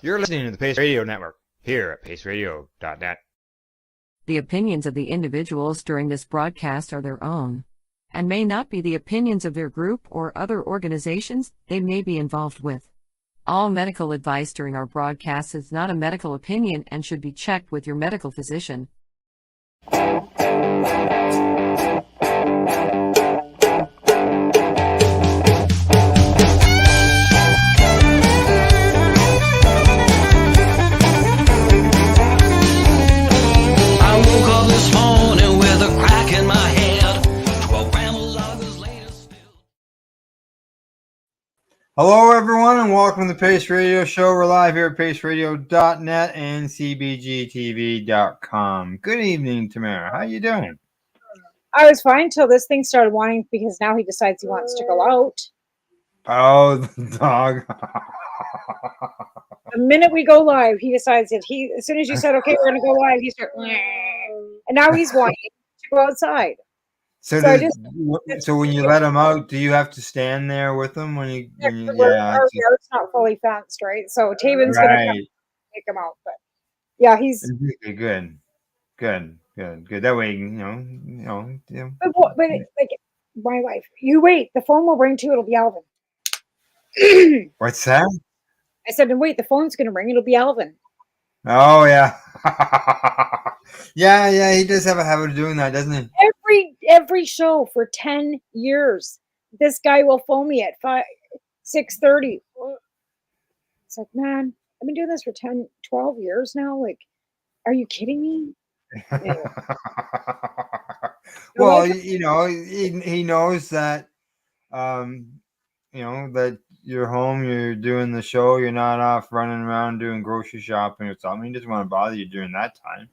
You're listening to the Pace Radio Network here at paceradio.net. The opinions of the individuals during this broadcast are their own and may not be the opinions of their group or other organizations they may be involved with. All medical advice during our broadcast is not a medical opinion and should be checked with your medical physician. Hello, everyone, and welcome to the Pace Radio Show. We're live here at paceradio.net and cbgtv.com. Good evening, Tamara. How you doing? I was fine till this thing started whining because now he decides he wants to go out. Oh, the dog. The minute we go live, he decides that as soon as you said, okay, we're going to go live, he starts, and now he's whining to go outside. So when you let him out, do you have to stand there with him when you? Our yard's not fully fenced, right? So Taven's going to come take him out, but yeah, he's good. That way, you know. But like my wife, you wait. The phone will ring too. It'll be Alvin. What's that? I said, and wait, the phone's going to ring. It'll be Alvin. Oh yeah, yeah. He does have a habit of doing that, doesn't he? Every show for 10 years, this guy will phone me at 6:30. It's like, man, I've been doing this for 10, 12 years now. Like, are you kidding me? Anyway. Well, he knows that, that you're home, you're doing the show, you're not off running around doing grocery shopping or something. He doesn't want to bother you during that time.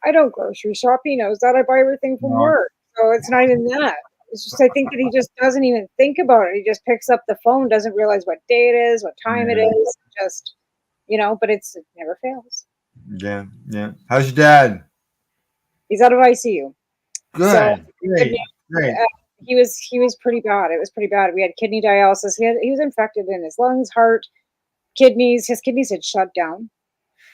I don't grocery shop. He knows that. I buy everything from work. So it's not even that. It's just I think that he just doesn't even think about it. He just picks up the phone, doesn't realize what day it is, what time it is. Just, but it never fails. Yeah. How's your dad? He's out of ICU. Good. So, Great. He was pretty bad. It was pretty bad. We had kidney dialysis. He was infected in his lungs, heart, kidneys. His kidneys had shut down.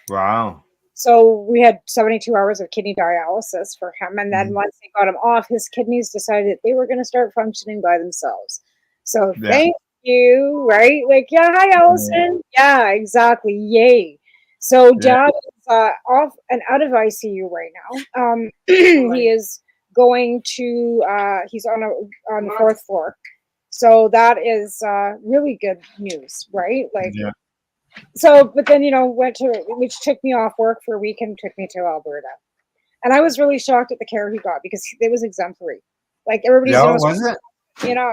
Wow. So we had 72 hours of kidney dialysis for him. And then once they got him off, his kidneys decided they were going to start functioning by themselves. So thank you, right? Like, yeah, hi, Allison. Yeah, exactly. Yay. So Dad is off and out of ICU right now. He is going to, he's on the fourth floor. So that is really good news, right? Like, So, but then, which took me off work for a week and took me to Alberta. And I was really shocked at the care he got because it was exemplary. Like everybody's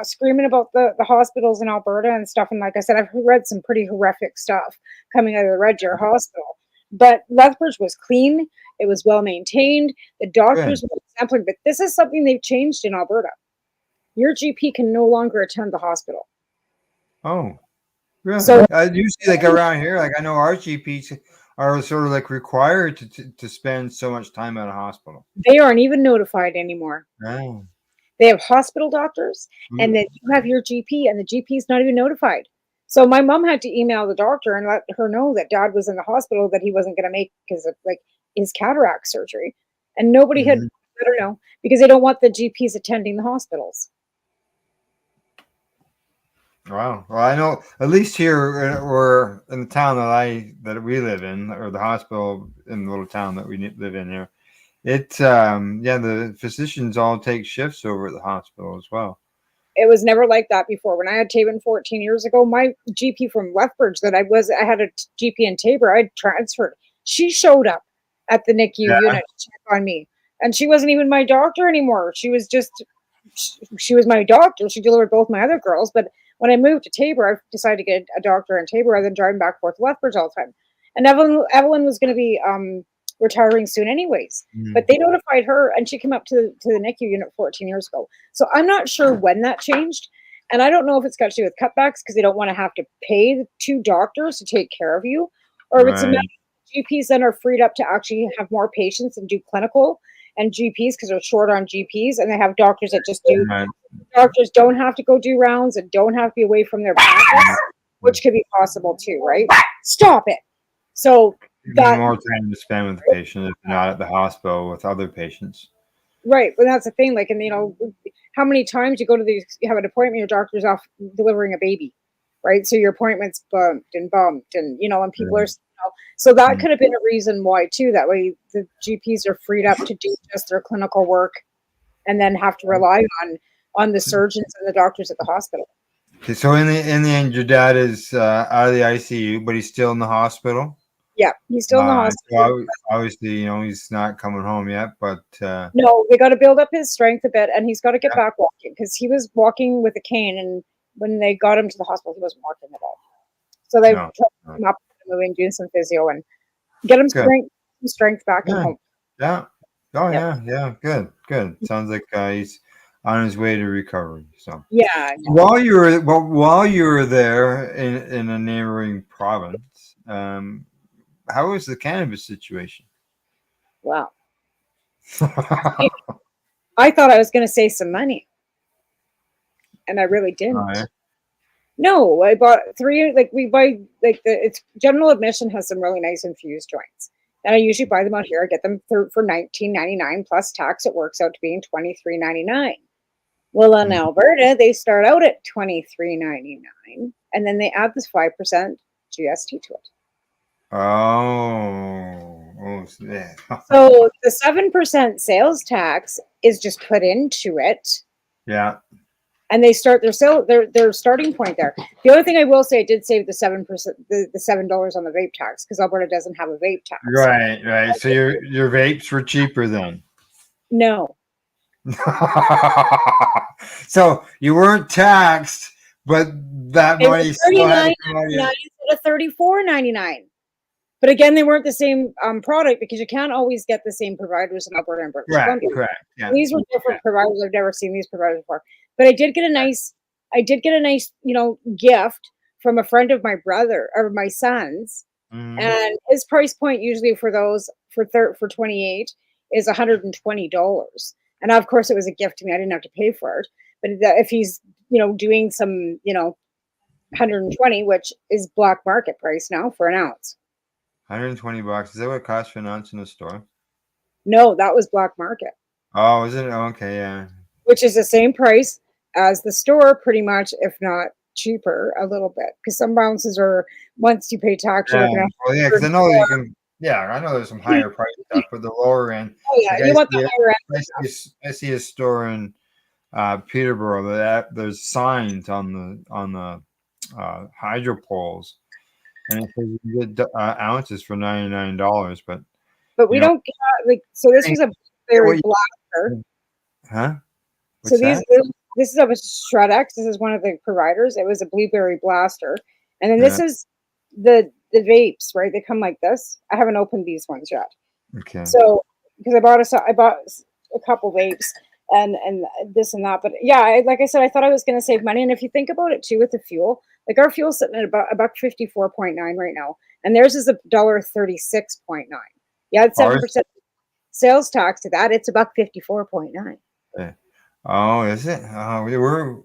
screaming about the hospitals in Alberta and stuff. And like I said, I've read some pretty horrific stuff coming out of the Red Deer Hospital. But Lethbridge was clean. It was well maintained. The doctors were exemplary. But this is something they've changed in Alberta. Your GP can no longer attend the hospital. Oh. Really? So usually, like around here, like I know our GPs are sort of like required to spend so much time at a hospital. They aren't even notified anymore. Oh. They have hospital doctors, and then you have your GP, and the GP is not even notified. So my mom had to email the doctor and let her know that Dad was in the hospital, that he wasn't going to make his cataract surgery, and nobody had let her know because they don't want the GPs attending the hospitals. Wow. Well, I know at least here or in the town that we live in, or the hospital in the little town that we live in here, the physicians all take shifts over at the hospital as well. It was never like that before. When I had Taven 14 years ago, my GP from Lethbridge I had a GP in Tabor, I transferred. She showed up at the NICU unit to check on me. And she wasn't even my doctor anymore. She was my doctor. She delivered both my other girls, but when I moved to Tabor, I decided to get a doctor in Tabor rather than driving back and forth to Lethbridge all the time. And Evelyn was going to be retiring soon anyways. But they notified her, and she came up to the NICU unit 14 years ago. So I'm not sure when that changed. And I don't know if it's got to do with cutbacks because they don't want to have to pay the two doctors to take care of you, or if it's a matter of GPs then are freed up to actually have more patients and do clinical, and GPs because they're short on GPs, and they have doctors that just do. Doctors don't have to go do rounds and don't have to be away from their practice, which could be possible too, right? Stop it. So that more time to spend with the patient if not at the hospital with other patients. Right, but that's the thing. Like, and how many times you go to you have an appointment, your doctor's off delivering a baby, right? So your appointment's bumped, and and people are, so that could have been a reason why too. That way, the GPs are freed up to do just their clinical work, and then have to rely on the surgeons and the doctors at the hospital. Okay, so in the end, your dad is out of the ICU, but he's still in the hospital. Yeah, he's still in the hospital. So obviously, he's not coming home yet, but no, they got to build up his strength a bit, and he's got to get back walking because he was walking with a cane, and when they got him to the hospital, he wasn't walking at all. So they kept him up, moving, doing some physio, and get him strength back at home. Yeah. Oh yeah. Good. Sounds like he's on his way to recovery. So yeah. While you were there in a neighboring province, how was the cannabis situation? Wow. I thought I was going to say some money, and I really didn't. Oh, yeah? No, I bought 3. We buy it's general admission has some really nice infused joints, and I usually buy them out here. I get them for $19.99 plus tax. It works out to being $23.99. Well, in Alberta, they start out at $23.99, and then they add this 5% GST to it. Oh, yeah. So the 7% sales tax is just put into it. Yeah. And they start their starting point there. The only thing I will say, I did save the 7%, the $7 on the vape tax because Alberta doesn't have a vape tax. Right. So your vapes were cheaper then. No. So you weren't taxed, but that money still had to come out of your... instead of $34.99. But again, they weren't the same product because you can't always get the same providers in Alberta and British Columbia. Correct. Yeah. These were different providers. I've never seen these providers before. But I did get a nice, gift from a friend of my brother or my son's, and his price point usually for those for 28 is $120. And of course, it was a gift to me. I didn't have to pay for it. But if he's doing some 120, which is black market price now for an ounce. $120. Is that what it costs for an ounce in the store? No, that was black market. Oh, is it? Okay, yeah. Which is the same price as the store, pretty much, if not cheaper a little bit. Because some ounces are, once you pay tax, you're looking at. Well, yeah, because I know that you can. Yeah, I know there's some higher price stuff, but the lower end. Oh yeah, you want the higher end. I see a store in Peterborough that there's signs on the hydro poles, and it says you get ounces for $99, but we don't get so this was a blueberry blaster. Huh? What's this is a Shred-X. This is one of the providers. It was a blueberry blaster, and then this is the vapes, right? They come like this. I haven't opened these ones yet. Okay. So because I bought a couple vapes and this and that, but yeah, like I said, I thought I was going to save money. And if you think about it too, with the fuel, like our fuel's sitting at about $1.54.9 right now, and theirs is $1.36.9. Yeah, it's 7% sales tax to that. It's $1.54.9. Yeah. Oh, is it? We're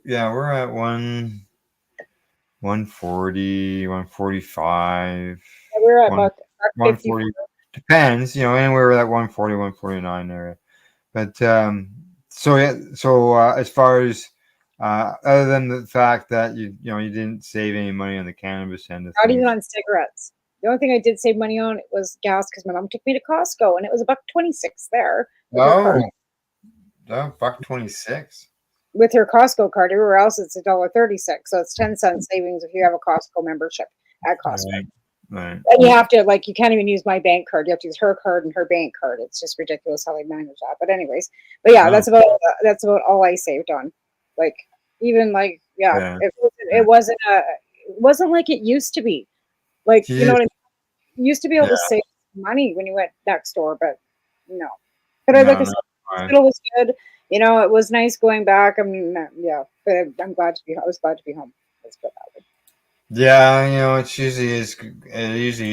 at 140, 145. Yeah, we're at about 140. Depends, anywhere at 140, 149 area. But so as far as other than the fact that you didn't save any money on the cannabis end of not things. even on cigarettes. The only thing I did save money on was gas because my mom took me to Costco and it was $1.26 there. $1.26 with her Costco card. Everywhere else it's $1.36, so it's 10-cent savings if you have a Costco membership at Costco. Right. And you have to you can't even use my bank card. You have to use her card and her bank card. It's just ridiculous how they manage that. But anyways, that's about all I saved on. It wasn't like it used to be. Like you know what I mean? You used to be able to save money when you went next door, but no. But I said, the hospital was good. It was nice going back. I mean, but I'm glad to be. I was glad to be home. Let's put it that way. Yeah, it usually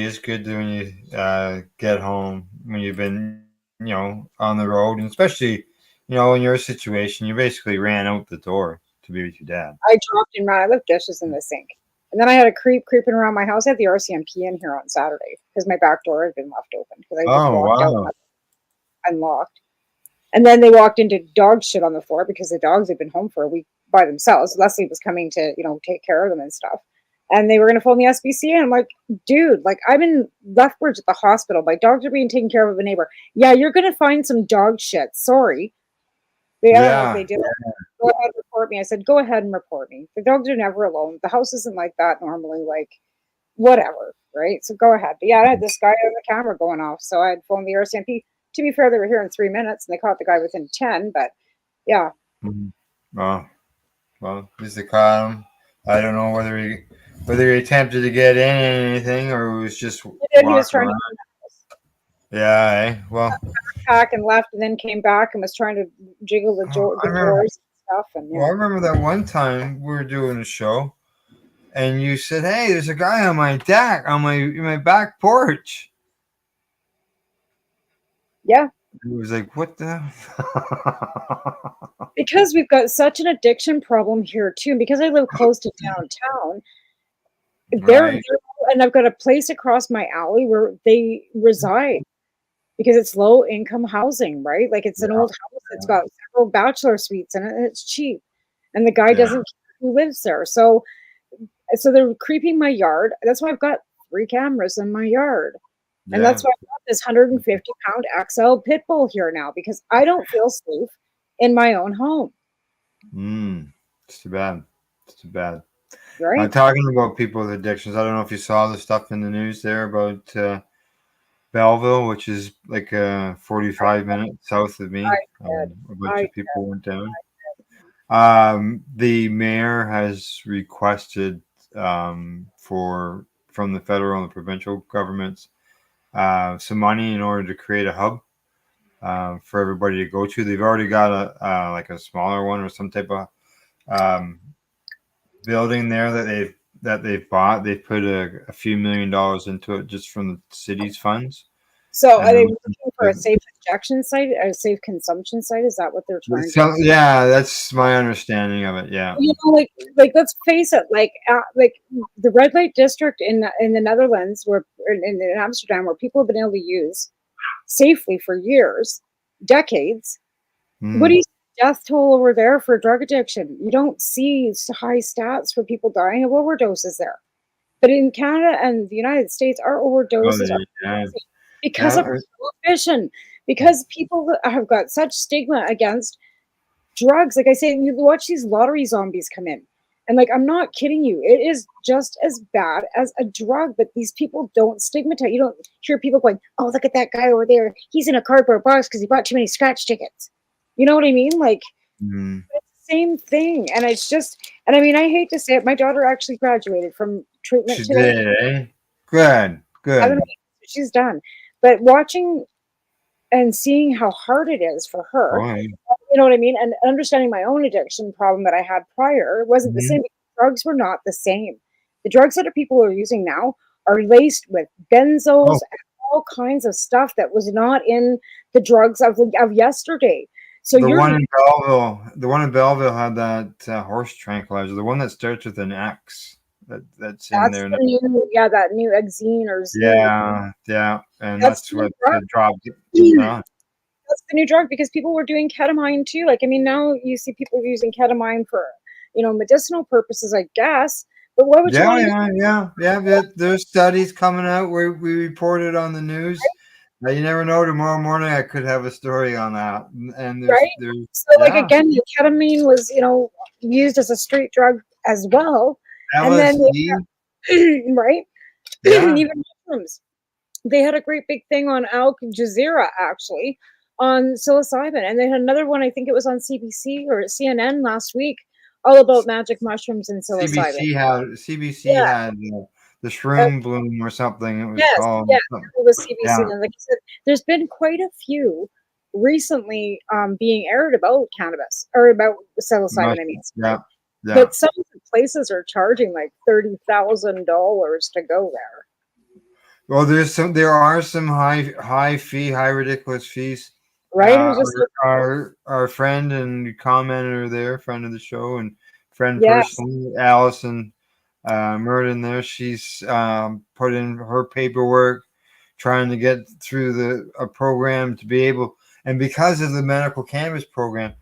is good when you get home when you've been on the road, and especially in your situation, you basically ran out the door to be with your dad. I dropped and ran. I left dishes in the sink. And then I had a creeping around my house. I had the RCMP in here on Saturday because my back door had been left open because I just Oh, walked wow. out unlocked. And then they walked into dog shit on the floor because the dogs had been home for a week by themselves. Leslie was coming to, take care of them and stuff. And they were going to phone the SBC. And I'm like, dude, like I'm in Lethbridge at the hospital. My dogs are being taken care of a neighbor. Yeah, you're going to find some dog shit. Sorry. I don't know if they did. Go ahead and report me. I said, go ahead and report me. The dogs are never alone. The house isn't like that normally. Like, whatever, right? So go ahead. But yeah, I had this guy on the camera going off. So I had phoned the RCMP. To be fair, they were here in 3 minutes and they caught the guy within 10. But yeah. Mm-hmm. Well, at least they caught him. I don't know whether he attempted to get in anything or it was just He was trying around. to Yeah, well, pack and left and then came back and was trying to jiggle the doors and stuff. And I remember that one time we were doing a show and you said, hey, there's a guy on my deck, on my back porch. Yeah. It was like, what the? Because we've got such an addiction problem here too. And because I live close to downtown, Right. and I've got a place across my alley where they reside because it's low income housing, right? Like it's an old house that's got several bachelor suites in it and it's cheap. And the guy doesn't care who lives there. So they're creeping my yard. That's why I've got 3 cameras in my yard. And that's why I've got this 150-pound XL pit bull here now because I don't feel safe in my own home. It's too bad. It's too bad. Right. I'm talking about people with addictions. I don't know if you saw the stuff in the news there about Belleville, which is like 45 minutes south of me. A bunch of people went down. The mayor has requested from the federal and the provincial governments some money in order to create a hub for everybody to go to. They've already got a smaller one or some type of building there that they've bought. They've put a few $1 million into it just from the city's funds. So are they looking for a safe injection site, a safe consumption site? Is that what they're trying to do? Yeah, that's my understanding of it. Yeah. Like let's face it, like the red light district in the Netherlands, where in Amsterdam, where people have been able to use safely for years, decades. What do you see death toll over there for drug addiction? You don't see high stats for people dying of overdoses there. But in Canada and the United States, our overdoses are crazy because of prohibition, because people have got such stigma against drugs. Like I say, you watch these lottery zombies come in. And like, I'm not kidding you. It is just as bad as a drug, but these people don't stigmatize. You don't hear people going, oh, look at that guy over there. He's in a cardboard box because he bought too many scratch tickets. You know what I mean? Like, it's the same thing. And it's just, and I mean, I hate to say it. My daughter actually graduated from treatment today. Did, eh? Good. I don't know, she's done. But watching and seeing how hard it is for her, you know what I mean? And understanding my own addiction problem that I had prior wasn't the same. Drugs were not the same. The drugs that people are using now are laced with benzos and all kinds of stuff that was not in the drugs of yesterday. So the one in Belleville had that horse tranquilizer, the one that starts with an X. That's in there. That new Exene or Z. Yeah, and that's what the drop. That's the new drug because people were doing ketamine too. Like, I mean, now you see people using ketamine for, medicinal purposes, I guess. But what would you There's studies coming out where we reported on the news. Now, you never know. Tomorrow morning, I could have a story on that. And again, the ketamine was, used as a street drug as well. LSD. And then, right? Yeah. Even mushrooms. They had a great big thing on Al Jazeera, actually, on psilocybin. And they had another one, I think it was on CBC or CNN last week, all about magic mushrooms and psilocybin. CBC had the shroom bloom or something. It was called. Yeah, it was CBC. Yeah. And like I said, there's been quite a few recently being aired about cannabis or about psilocybin. I mean, but some of the places are charging like $30,000 to go there. Well, there are some high ridiculous fees. Right. Our friend and commenter there, friend of the show and friend personally, Allison, Merton there. She's put in her paperwork, trying to get through a program to be able, and because of the medical cannabis program,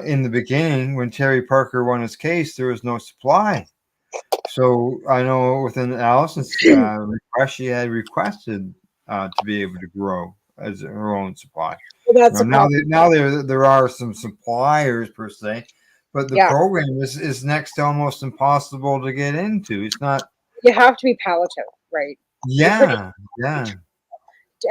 in the beginning when Terry Parker won his case, there was no supply. So I know within Allison's request, she had requested to be able to grow as her own supply. Well, that's a Now, problem. now there are some suppliers per se, but the Yeah. program is next to almost impossible to get into. It's not. You have to be palliative, right? Yeah, yeah.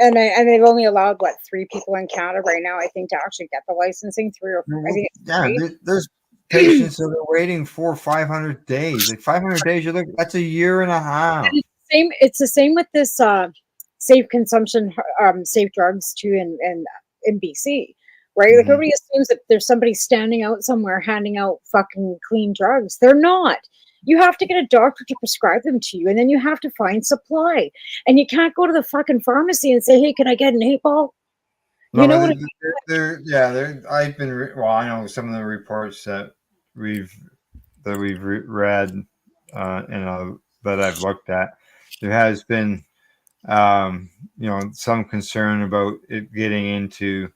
And they've only allowed what 3 people in Canada right now, I think, to actually get the licensing. 3 or 4, I think it's Yeah, 3. there's patients that are waiting 400 or 500 days. Like 500 days, you look, that's a year and a half. It's the same with this safe consumption, safe drugs too in BC, right? Like Mhm. everybody assumes that there's somebody standing out somewhere handing out fucking clean drugs. They're not. You have to get a doctor to prescribe them to you, and then you have to find supply. And you can't go to the fucking pharmacy and say, "Hey, can I get an 8-ball?" No, You know but what I mean? I've been, well, I know some of the reports that we've read, that I've looked at. There has been, some concern about it getting into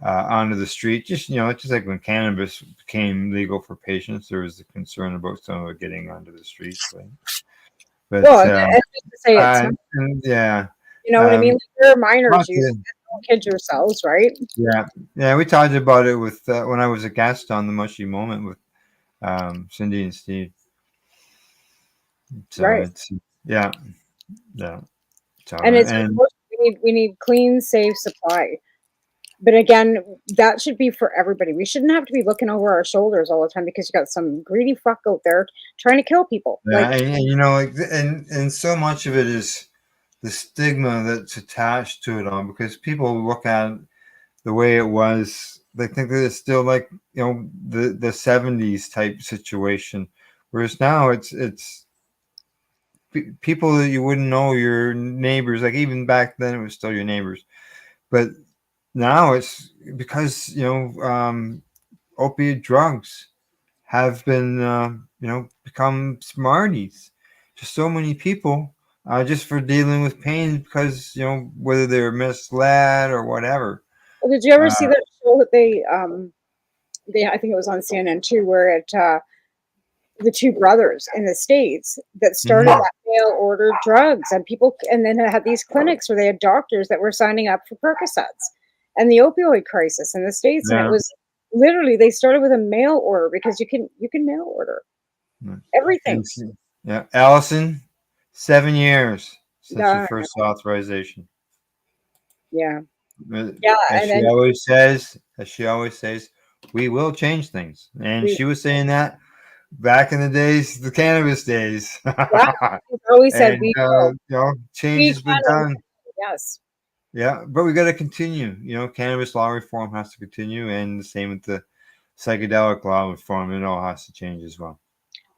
onto the street. Just just like when cannabis became legal for patients, there was a concern about some of it getting onto the streets. But Well, and just to say it's not, yeah, you know what I mean? Like, they're minors, not you good. don't kid yourselves, right? Yeah. We talked about it with when I was a guest on the Mushy Moment with Cindy and Steve. So Right. it's yeah. So And it's and we need clean, safe supply. But again, that should be for everybody. We shouldn't have to be looking over our shoulders all the time because you got some greedy fuck out there trying to kill people. yeah, Like, and so much of it is the stigma that's attached to it all, because people look at it the way it was. They think that it's still like the 70s type situation, whereas now it's people that you wouldn't know, your neighbors. Like even back then, it was still your neighbors, but now it's because opiate drugs have been become smarties to so many people, just for dealing with pain, because whether they're misled or whatever. well, did you ever see Uh, that show that they I think it was on CNN too, where the 2 brothers in the States that started mhm. that mail order drugs, and people, and then had these clinics where they had doctors that were signing up for Percocets and the opioid crisis in the States. And it Yeah. was literally, they started with a mail order because you can mail order everything. Yeah, Allison, 7 years since the Yeah, first authorization. yeah, Uh, yeah. As And she then always says, we will change things. And we, she was saying that back in the days, the cannabis days. yeah, we've always said And change we has been can, done. yes. Yeah, but we got to continue. Cannabis law reform has to continue, and the same with the psychedelic law reform. It all has to change as well.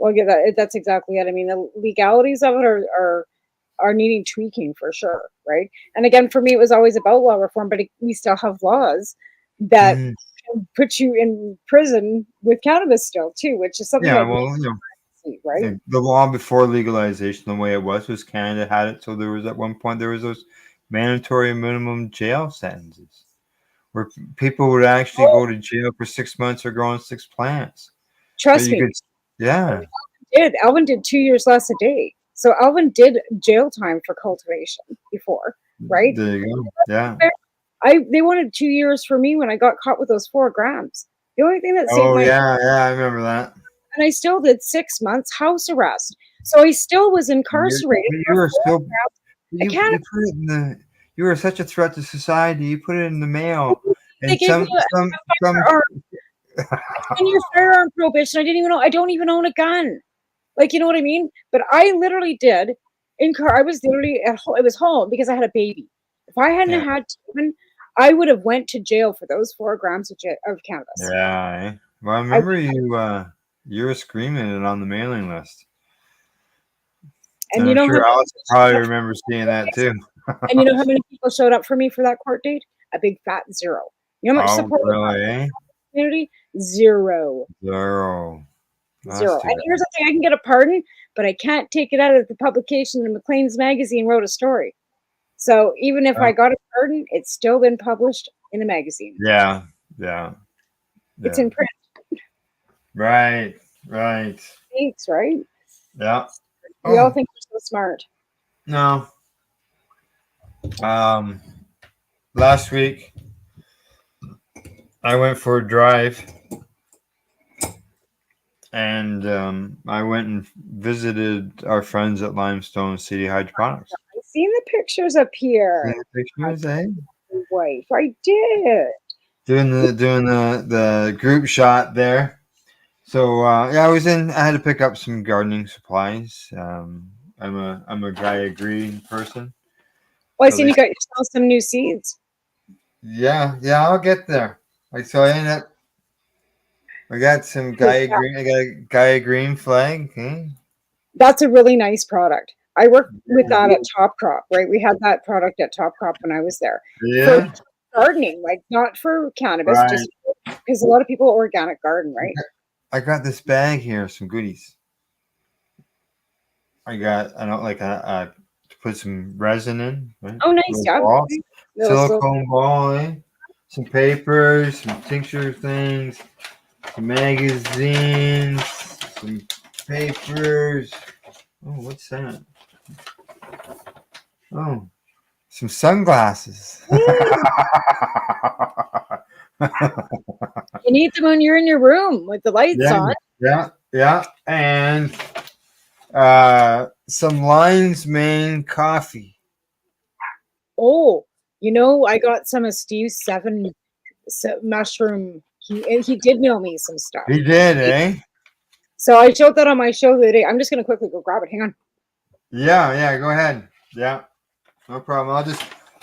Well, yeah, that's exactly it. I mean, the legalities of it are needing tweaking for sure, right? And again, for me, it was always about law reform, but we still have laws that Mhm. can put you in prison with cannabis still too, which is something Yeah, I'd well, see, right? the law before legalization, the way it was Canada had it. So there was, at one point, there was those mandatory minimum jail sentences where people would actually Oh, go to jail for 6 months or growing 6 plants. But trust you me, could, yeah, Alvin did 2 years less a day. So Alvin did jail time for cultivation before, right? there you go. Yeah. They wanted 2 years for me when I got caught with those 4 grams. The only thing that saved Oh, my, yeah, I remember that. and I still did 6 months house arrest. So I still was You, incarcerated you for were four still grams of you cannabis. put it in the you were such a threat to society. You put it in the mail, They and gave me some a 10-year firearm prohibition. I don't even own a gun. Like, you know what I mean? But I literally did I was literally at home. It was home because I had a baby. If I hadn't yeah, had children, I would have went to jail for those 4 grams of cannabis. yeah. Well, I I, remember you were screaming it on the mailing list, and and you I'm know how sure many Alice people showed probably up, remembers seeing that too. and you know how many people showed up for me for that court date? A big fat zero. You know how much Oh, support I got really? from Eh? the community? Zero. Zero. That's Zero. too And bad. here's the thing, I can get a pardon, but I can't take it out of the publication. And Maclean's magazine wrote a story. So even if I got a garden, it's still been published in a magazine. Yeah. It's in print. Right. Thanks, right? Yeah. We all think we're so smart. No. Last week I went for a drive, and I went and visited our friends at Limestone City Hydroponics. I've seen the pictures up here. See the pictures, eh? Wife, I did. Doing the group shot there. So I had to pick up some gardening supplies. I'm a Gaia Green person. Well, I seen you got yourself some new seeds. Yeah, I'll get there. I got some Gaia Green. I got a Gaia Green flag. Okay. That's a really nice product. I worked with that at Top Crop, right? We had that product at Top Crop when I was there. Yeah. For gardening, like not for cannabis, Right. just because a lot of people organic garden, right? I got this bag here, some goodies. To put some resin in. Right? Oh, nice job. Silicone ball, eh? Some papers, some tincture things, some magazines, some papers. Oh, what's that? Oh, some sunglasses. You need them when you're in your room with the lights on. Yeah. And some Lion's Mane coffee. Oh, I got some of Steve's 7 mushroom. He did mail me some stuff. He did, eh? So I showed that on my show the other day. I'm just gonna quickly go grab it. Hang on. Yeah, go ahead. Yeah, no problem.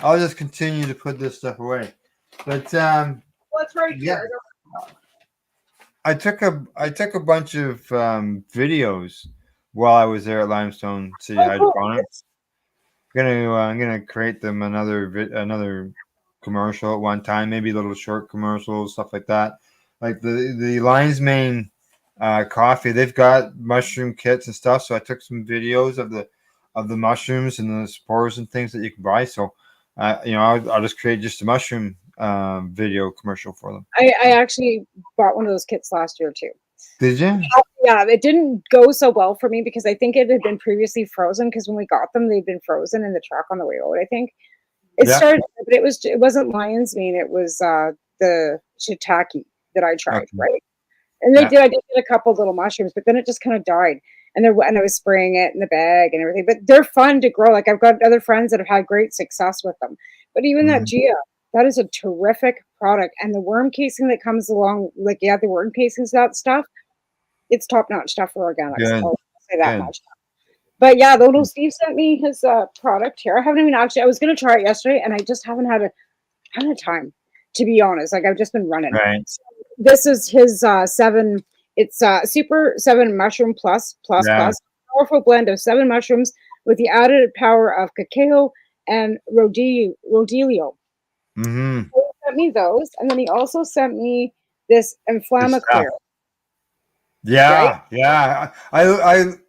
I'll just continue to put this stuff away. But Well, it's right yeah. here. I took a bunch of videos while I was there at Limestone City Hydroponics. I'm gonna create them another commercial at one time, maybe little short commercials, stuff like that. Like the Lion's Mane coffee, they've got mushroom kits and stuff. So I took some videos of the mushrooms and the spores and things that you can buy. So I'll just create just a mushroom video commercial for them. I actually bought one of those kits last year too. Did you? Yeah, it didn't go so well for me because I think it had been previously frozen. Because when we got them, they'd been frozen in the truck on the way out. I think it started, but it wasn't Lion's Mane. It was the shiitake that I tried, right? And I did get a couple little mushrooms, but then it just kind of died. And I was spraying it in the bag and everything. But they're fun to grow. Like I've got other friends that have had great success with them. But even that Gia, that is a terrific product. And the worm casing that comes along, the worm casings, that stuff, it's top-notch stuff for organics. I'll say that much. But yeah, the little Steve sent me his product here. I haven't even I was going to try it yesterday, and I just haven't had time, to be honest. Like I've just been running. Right. So this is his 7. It's Super 7 Mushroom Plus. Powerful blend of 7 mushrooms with the added power of cacao and rhodiola. Mm-hmm. So he sent me those, and then he also sent me this Inflammaclear. Yeah, right? Yeah.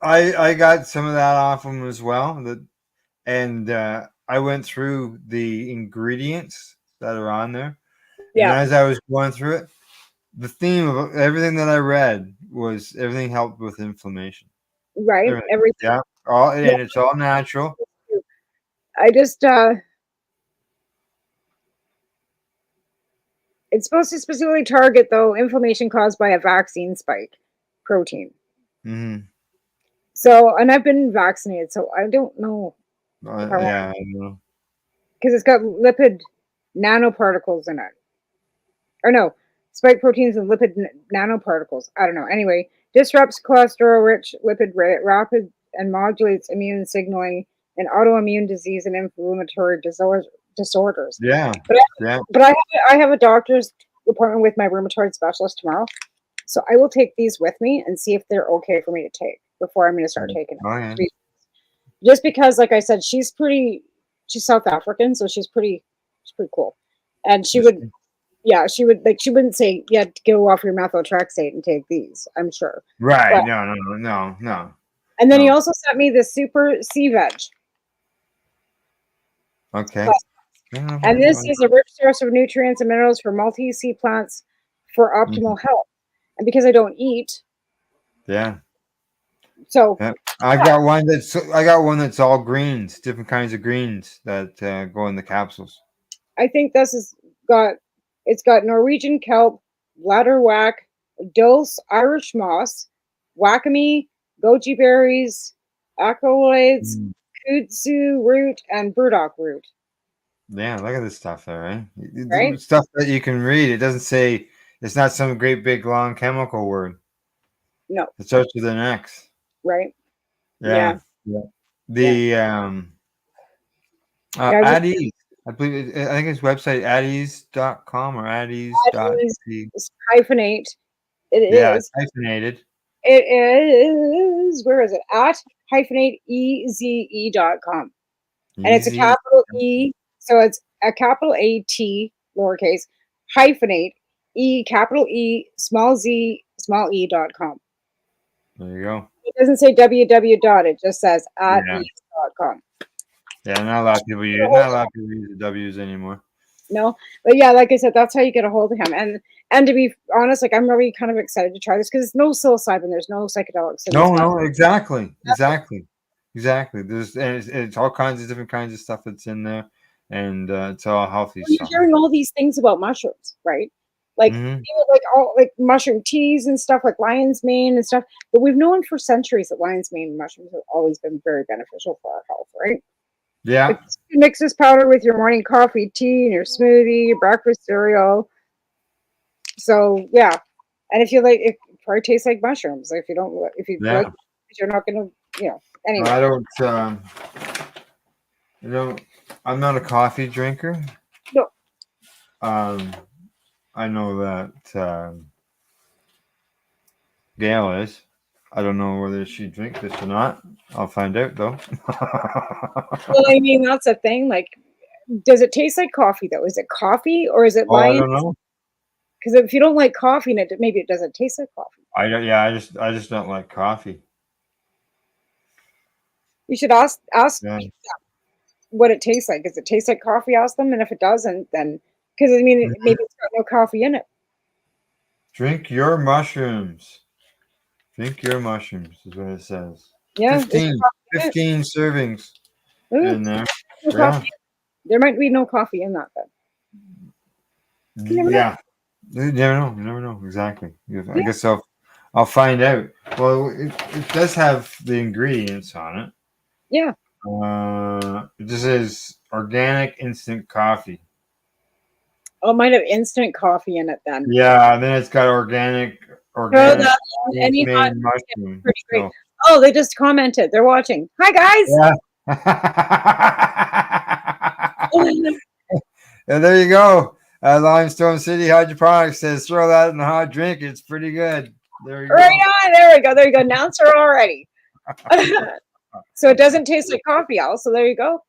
I got some of that off them as well. And I went through the ingredients that are on there. Yeah. And as I was going through it, the theme of everything that I read was everything helped with inflammation. Right. Everything. Yeah. And it's all natural. I just it's supposed to specifically target though inflammation caused by a vaccine spike protein. Mm-hmm. So, and I've been vaccinated, so I don't know. I know. Because it's got lipid nanoparticles in it. Or no, spike proteins and lipid nanoparticles. I don't know. Anyway, disrupts cholesterol-rich lipid rapid and modulates immune signaling in autoimmune disease and inflammatory disorders. Yeah. But I have a doctor's appointment with my rheumatoid specialist tomorrow. So I will take these with me and see if they're okay for me to take before I'm going to start taking them. Oh, yeah. Just because, like I said, she's South African, so she's pretty cool. And she wouldn't say, go off your methotrexate and take these, I'm sure. Right. But, no. And then he No. also sent me the Super Sea Veg. Okay. And this is a rich source of nutrients and minerals for multi-seed plants for optimal health. And because I don't eat, Yeah. so Yeah. I got one that's all greens, different kinds of greens that go in the capsules. I think this has got Norwegian kelp, bladderwhack, dulse, Irish moss, wakame, goji berries, accolades, kudzu root, and burdock root. Yeah, look at this stuff there, right? Right? Stuff that you can read. It doesn't say, it's not some great big long chemical word. No, It starts with an X. right? Yeah. Yeah. Yeah. Yeah. The Yeah, at ease. I think his website addies.com or addies.c. hyphenate. It Yeah, is. it's hyphenated. It is. Where is it? At hyphenateeze.com. And it's a Easy. capital E. So it's a capital A-T, lowercase, hyphenate, E, capital E, small z, small e.com. There you go. It doesn't say www dot. It just says at Yeah. ease.com. Yeah, not a lot of people use the W's anymore. No, but yeah, like I said, that's how you get a hold of him. And to be honest, like I'm really kind of excited to try this because there's no psilocybin, there's no psychedelics in this. No, exactly. There's it's all kinds of different kinds of stuff that's in there, and it's all healthy You're stuff. hearing all these things about mushrooms, right? Like like all like mushroom teas and stuff, like lion's mane and stuff. But we've known for centuries that lion's mane mushrooms have always been very beneficial for our health, right? Yeah. Like, you mix this powder with your morning coffee, tea, and your smoothie, your breakfast cereal. So yeah, and if you like, it probably tastes like mushrooms. If you don't, if you like, you're not gonna, Anyway, I don't. I'm not a coffee drinker. No. I know that Gail is. I don't know whether she drinks this or not. I'll find out though. Well, I mean, that's a thing. Like, does it taste like coffee though? Is it coffee or is it I lion? don't know. Because if you don't like coffee, and maybe it doesn't taste like coffee. I just don't like coffee. You should ask what it tastes like. Does it taste like coffee? Ask them, and if it doesn't, then because I mean, maybe it's got no coffee in it. Drink your mushrooms. Drink your mushrooms is what it says. Yeah, 15 servings in there. Yeah. There might be no coffee in that then. You never know exactly. I guess I'll find out. Well, it does have the ingredients on it. Yeah. It just says organic instant coffee. Oh, it might have instant coffee in it then. Yeah, and then it's got organic any mushroom. Pretty great. So. Oh, they just commented. They're watching. Hi guys. Yeah. And there you go. Limestone City Hydroponics says throw that in a hot drink. It's pretty good. There you go. On. There we go. There you go. Announcer already. So it doesn't taste like coffee, Al. So there you go.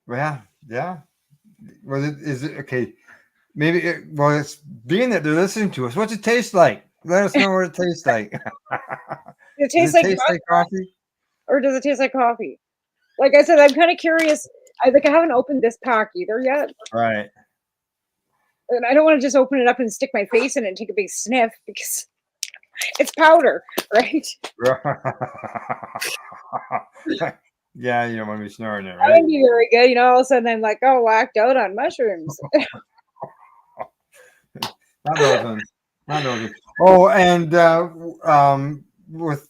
Yeah. Well, is it okay? Maybe. It's being that they're listening to us. What's it taste like? Let us know what it tastes like. Does it taste like coffee, or does it taste like coffee? Like I said, I'm kind of curious. I haven't opened this pack either yet. Right. And I don't want to just open it up and stick my face in it and take a big sniff because it's powder, right? Yeah, you don't want to be snoring it, right? That wouldn't be very good. All of a sudden I'm like, oh, whacked out on mushrooms. Not those ones. Oh, and with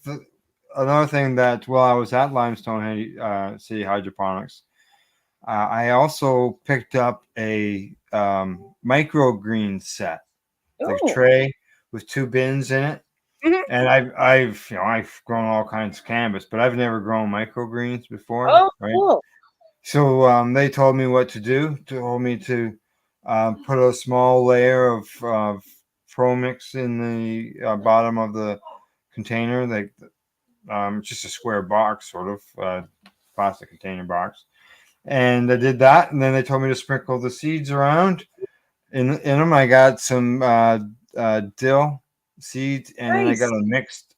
another thing that while I was at Limestone City Hydroponics, I also picked up a microgreen set, like tray with 2 bins in it. And I've grown all kinds of cannabis, but I've never grown microgreens before. Oh, right? Cool. So they told me what to do. Told me to put a small layer of Pro Mix in the bottom of the container, like just a square box, sort of plastic container box. And I did that, and then they told me to sprinkle the seeds around. In them, I got some dill seeds, and then I got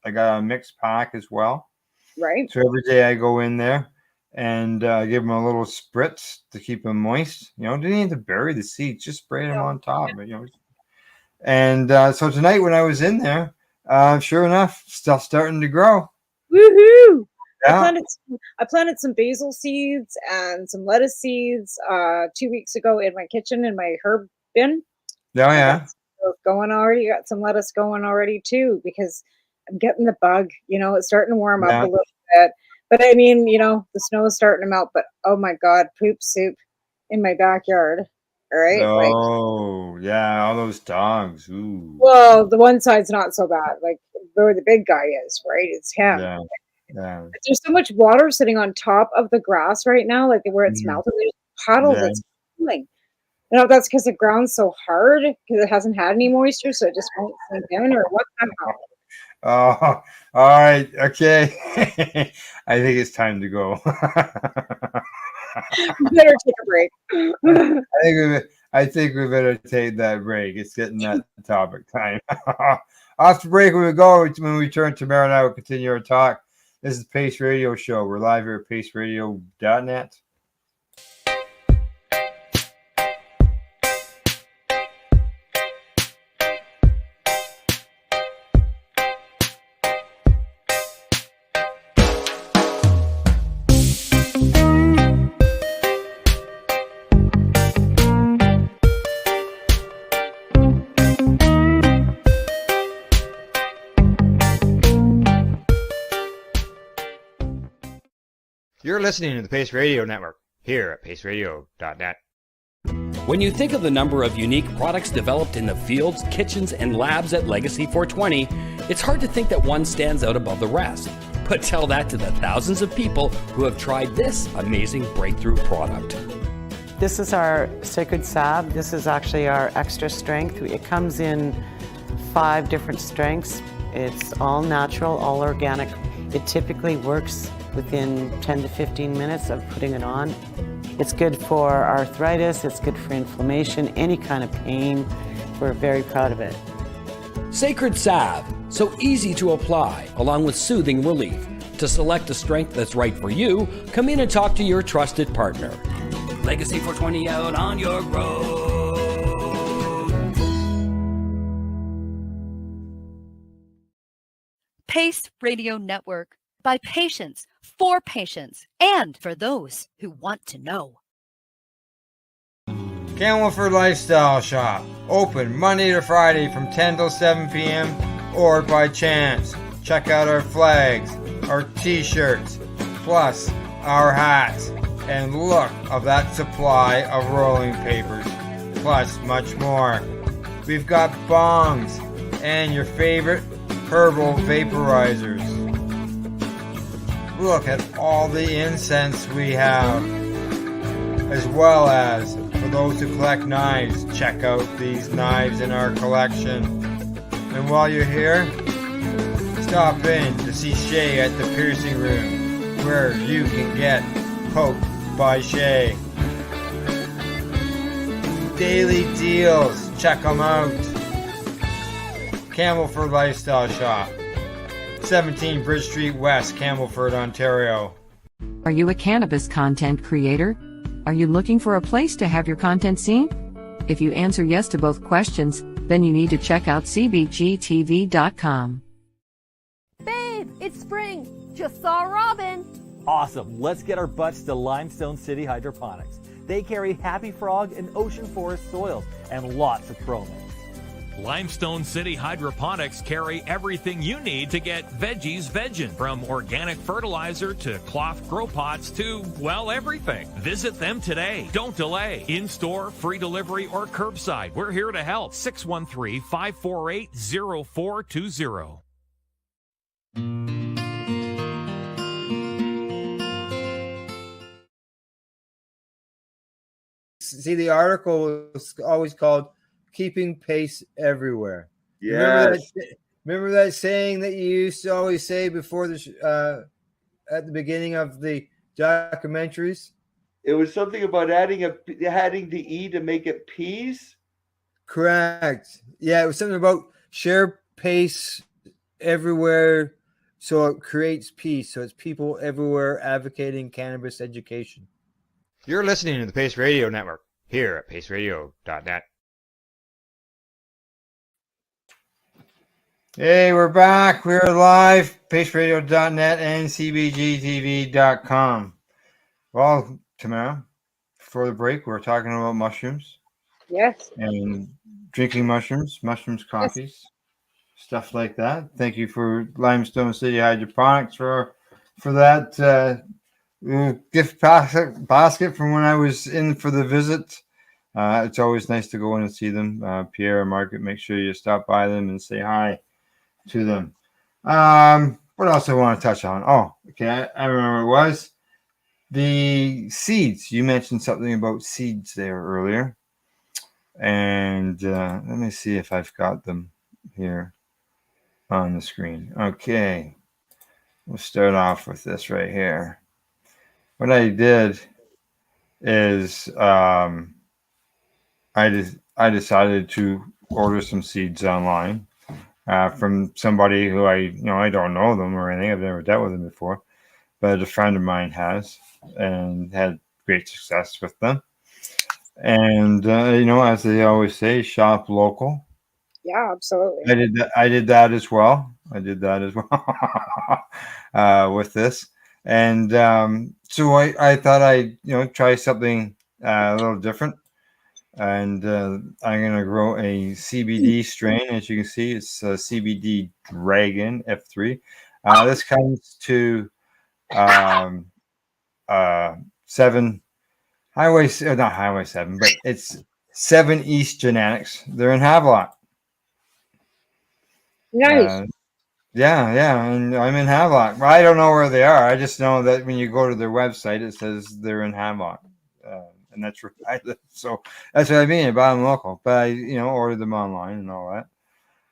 a I got a mixed pack as well. Right. So every day I go in there and give them a little spritz to keep them moist. You know, didn't need to bury the seeds, just spray them on top. You know, and so tonight when I was in there, sure enough, stuff starting to grow. Woohoo! Yeah. I planted some basil seeds and some lettuce seeds 2 weeks ago in my kitchen in my herb bin. Oh yeah. Going already. Got some lettuce going already too because I'm getting the bug. You know, it's starting to warm up a little bit. But I mean, you know, the snow is starting to melt. But oh my God, poop soup in my backyard. All right. Oh yeah, all those dogs. Ooh. Well, the one side's not so bad. Like where the big guy is, right? It's him. Yeah. Yeah. But there's so much water sitting on top of the grass right now, like where it's melted. There's puddles. Yeah. It's cooling. You know, that's because the ground's so hard because it hasn't had any moisture, so it just won't sink in, or what the hell? Oh, all right. Okay. I think it's time to go. We better take a break. I think we better take that break. It's getting that topic time. Off the break we go. When we return, Tamara and I will continue our talk. This is Pace Radio Show. We're live here at paceradio.net. You're listening to the Pace Radio Network here at paceradio.net. When you think of the number of unique products developed in the fields, kitchens, and labs at Legacy 420, it's hard to think that one stands out above the rest. But tell that to the thousands of people who have tried this amazing breakthrough product. This is our Sacred Salve. This is actually our extra strength. It comes in 5 different strengths. It's all natural, all organic. It typically works within 10 to 15 minutes of putting it on. It's good for arthritis, it's good for inflammation, any kind of pain. We're very proud of it. Sacred Salve, so easy to apply, along with soothing relief. To select a strength that's right for you, come in and talk to your trusted partner. Legacy 420 out on your road. Pace Radio Network. By patients, for patients, and for those who want to know. Campbellford Lifestyle Shop. Open Monday to Friday from 10 till 7 p.m. or by chance. Check out our flags, our t-shirts, plus our hats. And look of that supply of rolling papers, plus much more. We've got bongs and your favorite herbal vaporizers. Look at all the incense we have, as well as for those who collect knives, check out these knives in our collection. And while you're here, stop in to see Shay at the piercing room, where you can get poked by Shay. Daily deals, check them out. Campbellford Lifestyle Shop, 17 Bridge Street West, Campbellford, Ontario. Are you a cannabis content creator? Are you looking for a place to have your content seen? If you answer yes to both questions, then you need to check out cbgtv.com. Babe, it's spring. Just saw Robin. Awesome. Let's get our butts to Limestone City Hydroponics. They carry Happy Frog and Ocean Forest soils and lots of chromium. Limestone City Hydroponics carry everything you need to get veggies veggin', from organic fertilizer to cloth grow pots to, well, everything. Visit them today. Don't delay. In-store, free delivery, or curbside. We're here to help. 613-548-0420. See, the article was always called Keeping Pace Everywhere. Yes. Remember that saying that you used to always say before the at the beginning of the documentaries? It was something about adding the E to make it peas. Correct. Yeah, it was something about share pace everywhere so it creates peace. So it's people everywhere advocating cannabis education. You're listening to the Pace Radio Network here at paceradio.net. Hey, we're back. We're live. Paceradio.net and cbgtv.com. Well, Tamara, before the break, we were talking about mushrooms. Yes. And drinking mushrooms, coffees, stuff like that. Thank you for Limestone City Hydroponics for that gift basket from when I was in for the visit. It's always nice to go in and see them. Pierre and Margaret, make sure you stop by them and say hi to them. What else I want to touch on? Oh, okay, I remember it was the seeds. You mentioned something about seeds there earlier. And let me see if I've got them here on the screen. Okay, we'll start off with this right here. What I did is I decided to order some seeds online from somebody who I don't know them or anything. I've never dealt with them before, but a friend of mine has and had great success with them. And as they always say, shop local. Yeah, absolutely. I did that as well. With this, and so I thought I'd try something a little different, and I'm gonna grow a CBD strain. As you can see, it's a CBD Dragon F3. This comes to 7 Highway, not Highway 7, but it's 7 East Genetics. They're in Havelock. Nice. Yeah, and I'm in Havelock. Well, I don't know where they are. I just know that when you go to their website, it says they're in Havelock, and that's where I live. So that's what I mean. I buy them local, but I order them online and all that.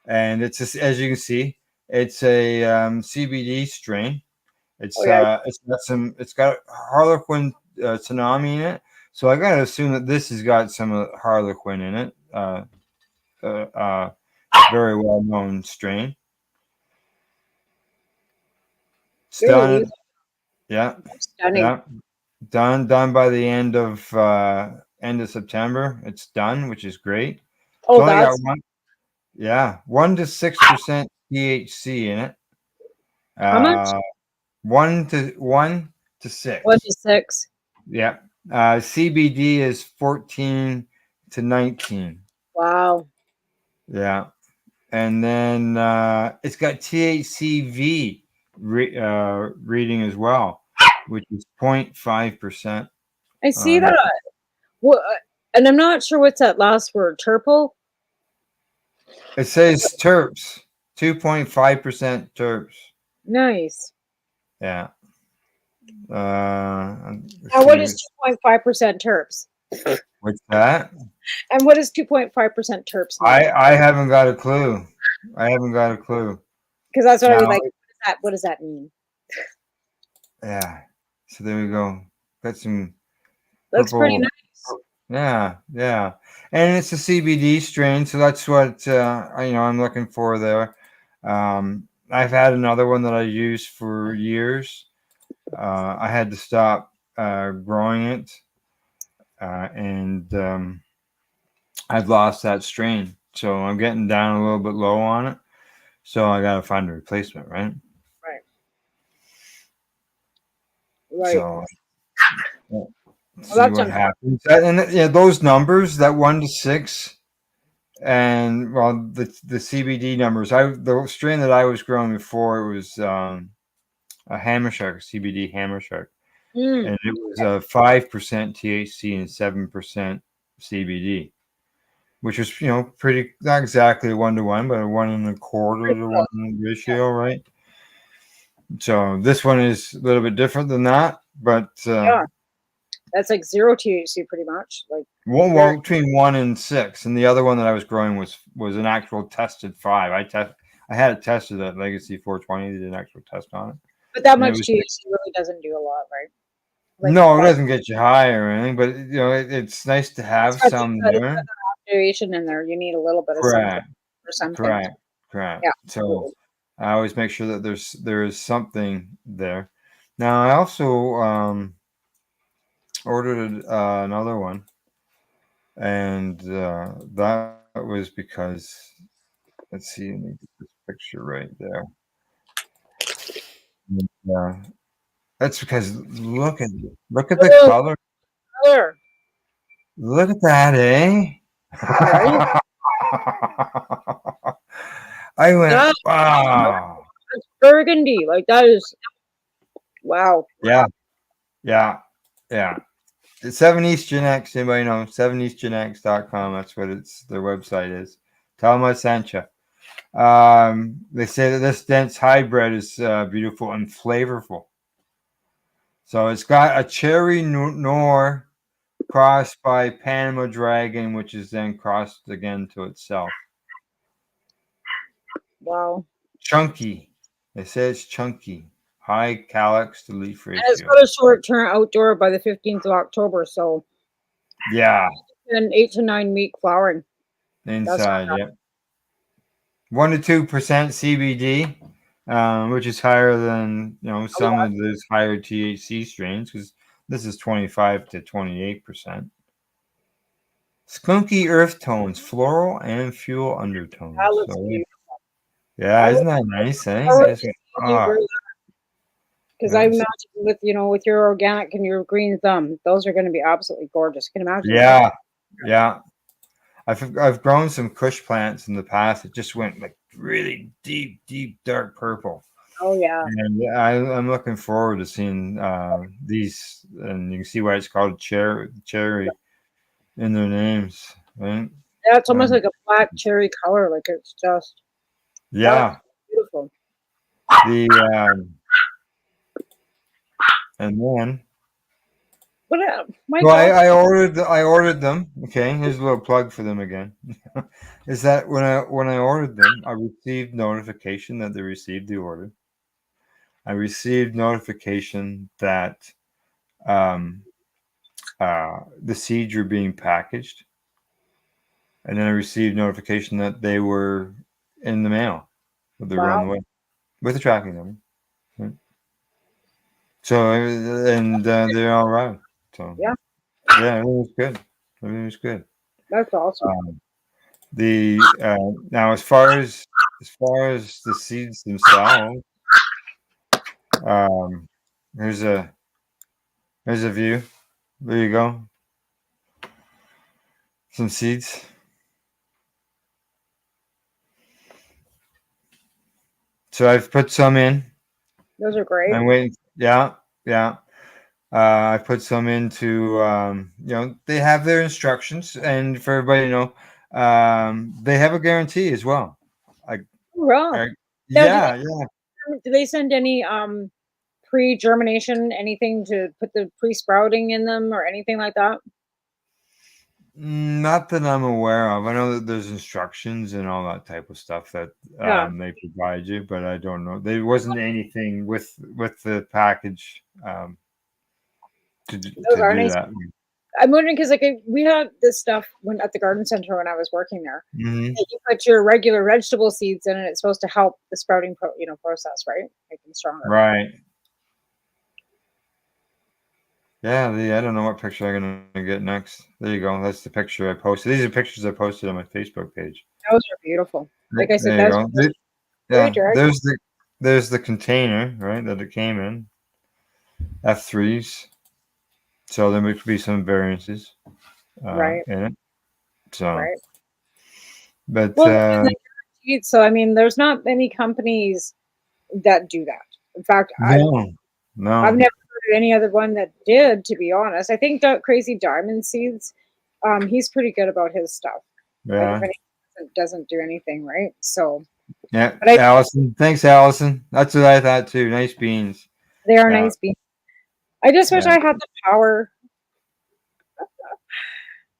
And it's just, as you can see, it's a CBD strain. It's got Harlequin tsunami in it. So I gotta assume that this has got some Harlequin in it. Very well known strain. Done. Yeah. Stunning. Yeah. Done by the end of September. It's done, which is great. Oh, that's 1 to 6% THC in it. How much? 1 to 6. 1 to 6. Yeah. CBD is 14 to 19. Wow. Yeah. And then it's got THCV reading as well, which is 0.5%. I see that. Well, and I'm not sure what's that last word. Terpel? It says terps, 2.5% terps. Nice. Yeah. Now, what is 2.5% terps? What's that? And what is 2.5% terps? I haven't got a clue. Because that's what I mean. Like, what does that mean? Yeah. So there we go. Got some. Looks pretty nice. Yeah. And it's a CBD strain, so that's what I'm looking for there. I've had another one that I used for years. I had to stop growing it, and I've lost that strain. So I'm getting down a little bit low on it. So I got to find a replacement, right? Right. So see what happens. And those numbers, that 1 to 6, and the CBD numbers. The strain that I was growing before, it was a Hammer Shark, CBD Hammer Shark, and it was 5% THC and 7% CBD, which was pretty, not exactly 1-to-1, but a 1.25 to 1 ratio, right? So this one is a little bit different than that, but that's like 0 THC pretty much. Like between 1 and 6, and the other one that I was growing was an actual tested 5. I had it tested at Legacy 420. They did an actual test on it. But that much THC really doesn't do a lot, right? Like, no, it doesn't get you high or anything, but it's nice to have some there. Variation in there. You need a little bit of something or something. Correct. Yeah. So I always make sure that there is something there. Now I also ordered another one, and that was because, let's see, let me get this picture right there. Yeah, that's because look at the Oh, color. color. Look at that, eh? Right? I went, That, wow. that's burgundy. Like that is wow. Yeah, yeah, yeah. It's 7 East Gen X, anybody know? 7eastgenx.com. That's what their website is. Tell them I sent you. They say that this dense hybrid is beautiful and flavorful. So it's got a cherry noir crossed by Panama Dragon, which is then crossed again to itself. Wow. Chunky. They say it's chunky. High calyx to leaf And it's ratio. got a short term outdoor by the 15th of October. So Yeah. an 8 to 9 week flowering. Inside, yep. 1 to 2% CBD, which is higher than some of those higher THC strains, because this is 25 to 28%. Skunky earth tones, floral and fuel undertones. That looks So, beautiful. yeah, isn't that nice? Eh? Because I imagine with with your organic and your green thumb, those are going to be absolutely gorgeous. Can you imagine? Yeah, yeah. I've grown some Kush plants in the past. It just went like really deep, dark purple. Oh yeah. And I'm looking forward to seeing these, and you can see why it's called cherry in their names, right? Yeah, it's almost like a black cherry color. Like it's just beautiful. And then But I ordered them. Okay, here's a little plug for them again. Is that when I ordered them, I received notification that they received the order. I received notification that the seeds were being packaged, and then I received notification that they were in the mail, that they were on the way with the tracking number. Right? So and they're all right. So yeah, everything was good. Everything was good. That's awesome. Now as far as the seeds themselves, here's a view. There you go. Some seeds. So I've put some in. Those are great. I'm waiting. Yeah. I put some into. They have their instructions, and for everybody to know, they have a guarantee as well. Right. Yeah. Do they send any pre-germination, anything to put the pre-sprouting in them or anything like that? Not that I'm aware of. I know that there's instructions and all that type of stuff that they provide you, but I don't know. There wasn't anything with the package to do Nice. that. I'm wondering because we had this stuff at the garden center when I was working there. Mm-hmm. You put your regular vegetable seeds in, and it's supposed to help the sprouting process, right? Make them stronger. Right. Yeah, I don't know what picture I'm gonna get next. There you go. That's the picture I posted. These are pictures I posted on my Facebook page. Those are beautiful. Like I said, there's the container, right, that it came in. F3s. So there might be some variances in it. So, but so I mean, there's not many companies that do that. In fact, no. I've never heard of any other one that did. To be honest, I think Crazy Diamond Seeds, he's pretty good about his stuff. Yeah, like if anyone doesn't do anything right. So yeah, Allison. Thanks, Allison. That's what I thought too. Nice beans. They are nice beans. I just wish I had the power.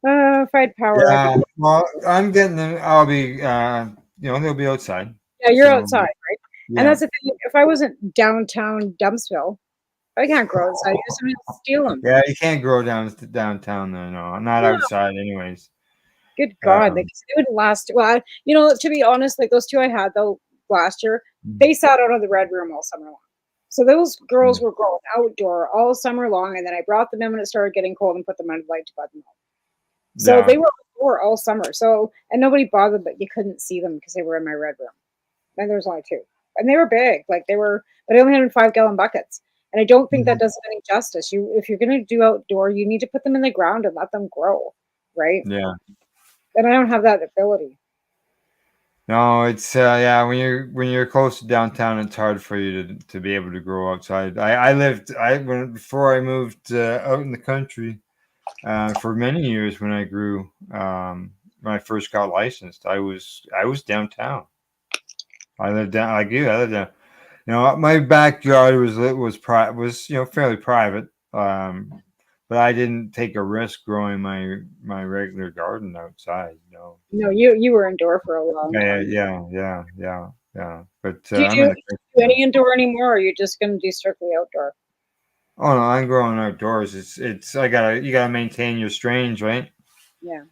If I had power. Yeah, well, I'm getting them. I'll be, they'll be outside. Yeah, you're outside, right? Yeah. And that's the thing. If I wasn't downtown Dumpsville, I can't grow outside. Somebody will steal them. Yeah, you can't grow downtown there. No, I'm not outside, anyways. Good God, they wouldn't last. Well, to be honest, like those two I had though last year, they sat out of the red room all summer long. So those girls were growing outdoor all summer long, and then I brought them in when it started getting cold and put them under the light to bud them out. So they were outdoor all summer. So, and nobody bothered, but you couldn't see them because they were in my red room. And there was only 2. And they were big, but I only had them 5-gallon buckets. And I don't think that does them any justice. If you're going to do outdoor, you need to put them in the ground and let them grow, right? Yeah. And I don't have that ability. No, it's when you're close to downtown, it's hard for you to be able to grow outside. Before I moved out in the country for many years when I grew when I first got licensed, I was downtown. I lived down like you. I lived down. My backyard was fairly private, but I didn't take a risk growing my regular garden outside. No, you were indoor for a long time. Yeah. But do you do any indoor anymore, or are you just going to do strictly outdoor? Oh no, I'm growing outdoors. You gotta maintain your strains, right? Yeah.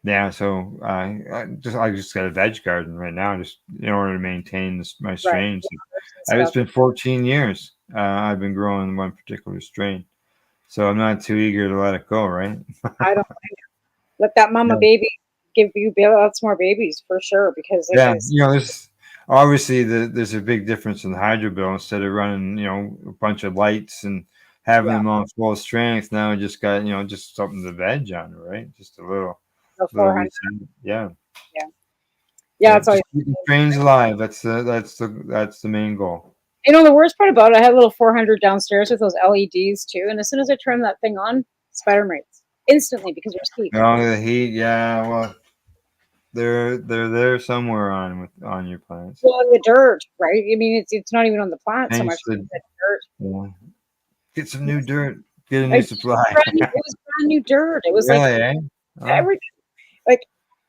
Yeah. So I just got a veg garden right now, just in order to maintain my strains. Right. It's been 14 years. I've been growing one particular strain, so I'm not too eager to let it go. Right? I don't think let that mama baby give you lots more babies for sure, because there's obviously there's a big difference in the hydro bill. Instead of running a bunch of lights and having them on full strength, now I just got just something to veg on, right? Just a little. 400. Yeah. It's always keeping strains alive. That's the main goal. The worst part about it, I had a little 400 downstairs with those LEDs too, and as soon as I turn that thing on, spider mites instantly because there's heat. The heat, yeah. Well, they're there somewhere on your plants. Well, the dirt, right? I mean, it's not even on the plant so much. The dirt. Yeah. Get some new dirt. Get a new supply. It was brand new dirt. It was really, everything. Like,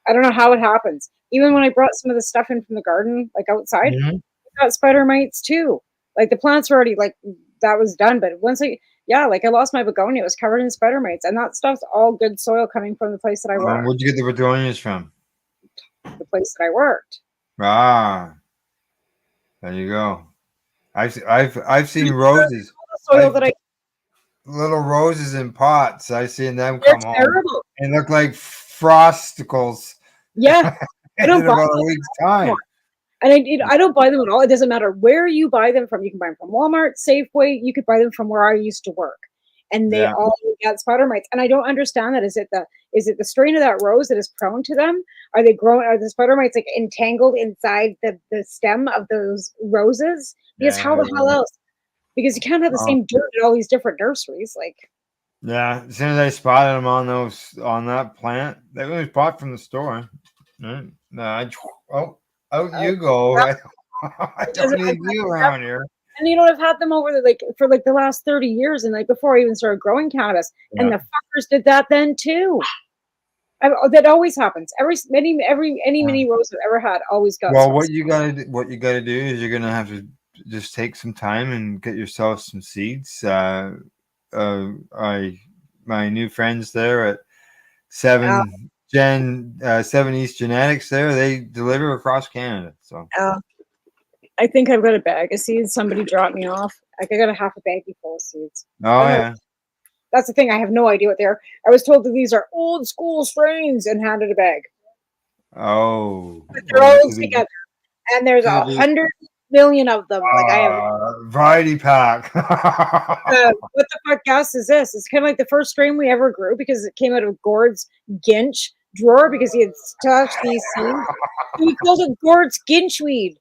I don't know how it happens. Even when I brought some of the stuff in from the garden, like outside, we got spider mites too. Like the plants were already that was done, but once I lost my begonia, it was covered in spider mites, and that stuff's all good soil coming from the place that I worked. Where'd you get the begonias from? The place that I worked. Ah, there you go. I've seen roses. Soil that little roses in pots. I've seen them come home terrible. and look like frosticles. Yeah, I don't in about a week's time. And I don't buy them at all. It doesn't matter where you buy them from. You can buy them from Walmart, Safeway. You could buy them from where I used to work, and they all got spider mites. And I don't understand that. Is it the strain of that rose that is prone to them? Are the spider mites entangled inside the stem of those roses? Because how the hell else? Because you can't have the same dirt at all these different nurseries. Yeah, as soon as I spotted them on that plant, they was bought from the store. Right? Out you go. I don't need you around here. And I've had them over for the last 30 years, and before I even started growing cannabis, and the fuckers did that then too. That always happens. Any mini rose I've ever had always goes. Well, what you gotta do is you're gonna have to just take some time and get yourself some seeds. My new friends there at 7 East Genetics there, they deliver across Canada. So I think I've got a bag of seeds. Somebody dropped me off. I got a half a baggie full of seeds. Oh yeah. That's the thing. I have no idea what they are. I was told that these are old school strains and handed a bag. Oh. But they're all together. And there's 100 million of them. I have variety pack. what the fuck gas is this? It's kind of like the first strain we ever grew because it came out of Gord's Ginch drawer because he had stashed these seeds. So we called it Gord's Ginchweed.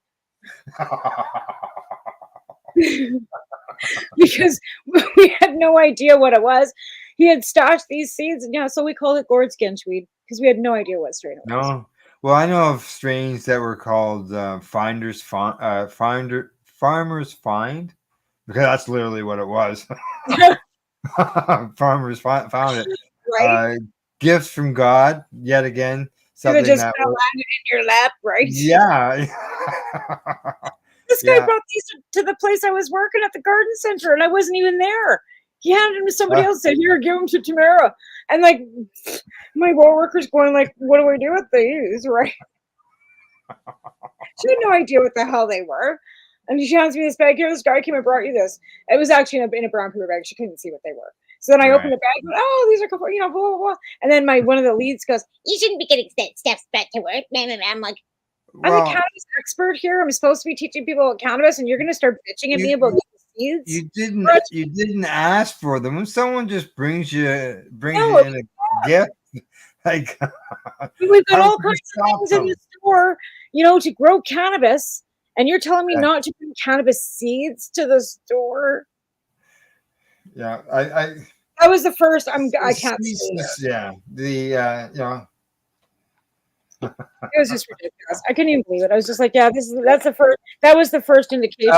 Because we had no idea what it was. He had stashed these seeds, and so we called it Gord's Ginchweed because we had no idea what strain it was. No. Well, I know of strains that were called Farmer's Find, because that's literally what it was. Farmers found it. Right. Gifts from God, yet again. Something just landed in your lap, right? Yeah. This guy brought these to the place I was working at the garden center, and I wasn't even there. He handed them to somebody else, said, "Here, give them to Tamara." And my worker's going what do I do with these, right? She had no idea what the hell they were. And she hands me this bag. Here, this guy came and brought you this. It was actually in a brown paper bag. She couldn't see what they were. So then I opened the bag. And, oh, these are blah blah blah. And then one of the leads goes, "You shouldn't be getting steps back to work." I'm like, I'm a cannabis expert here. I'm supposed to be teaching people about cannabis, and you're going to start bitching at me about the seeds. You didn't ask for them. When someone just brings you in a gift, like we've got all kinds of things in the store, to grow cannabis, and you're telling me not to bring cannabis seeds to the store. Yeah, that was the first. I can't see it. Yeah, it was just ridiculous. I couldn't even believe it. I was just like, yeah, that's the first. That was the first indication.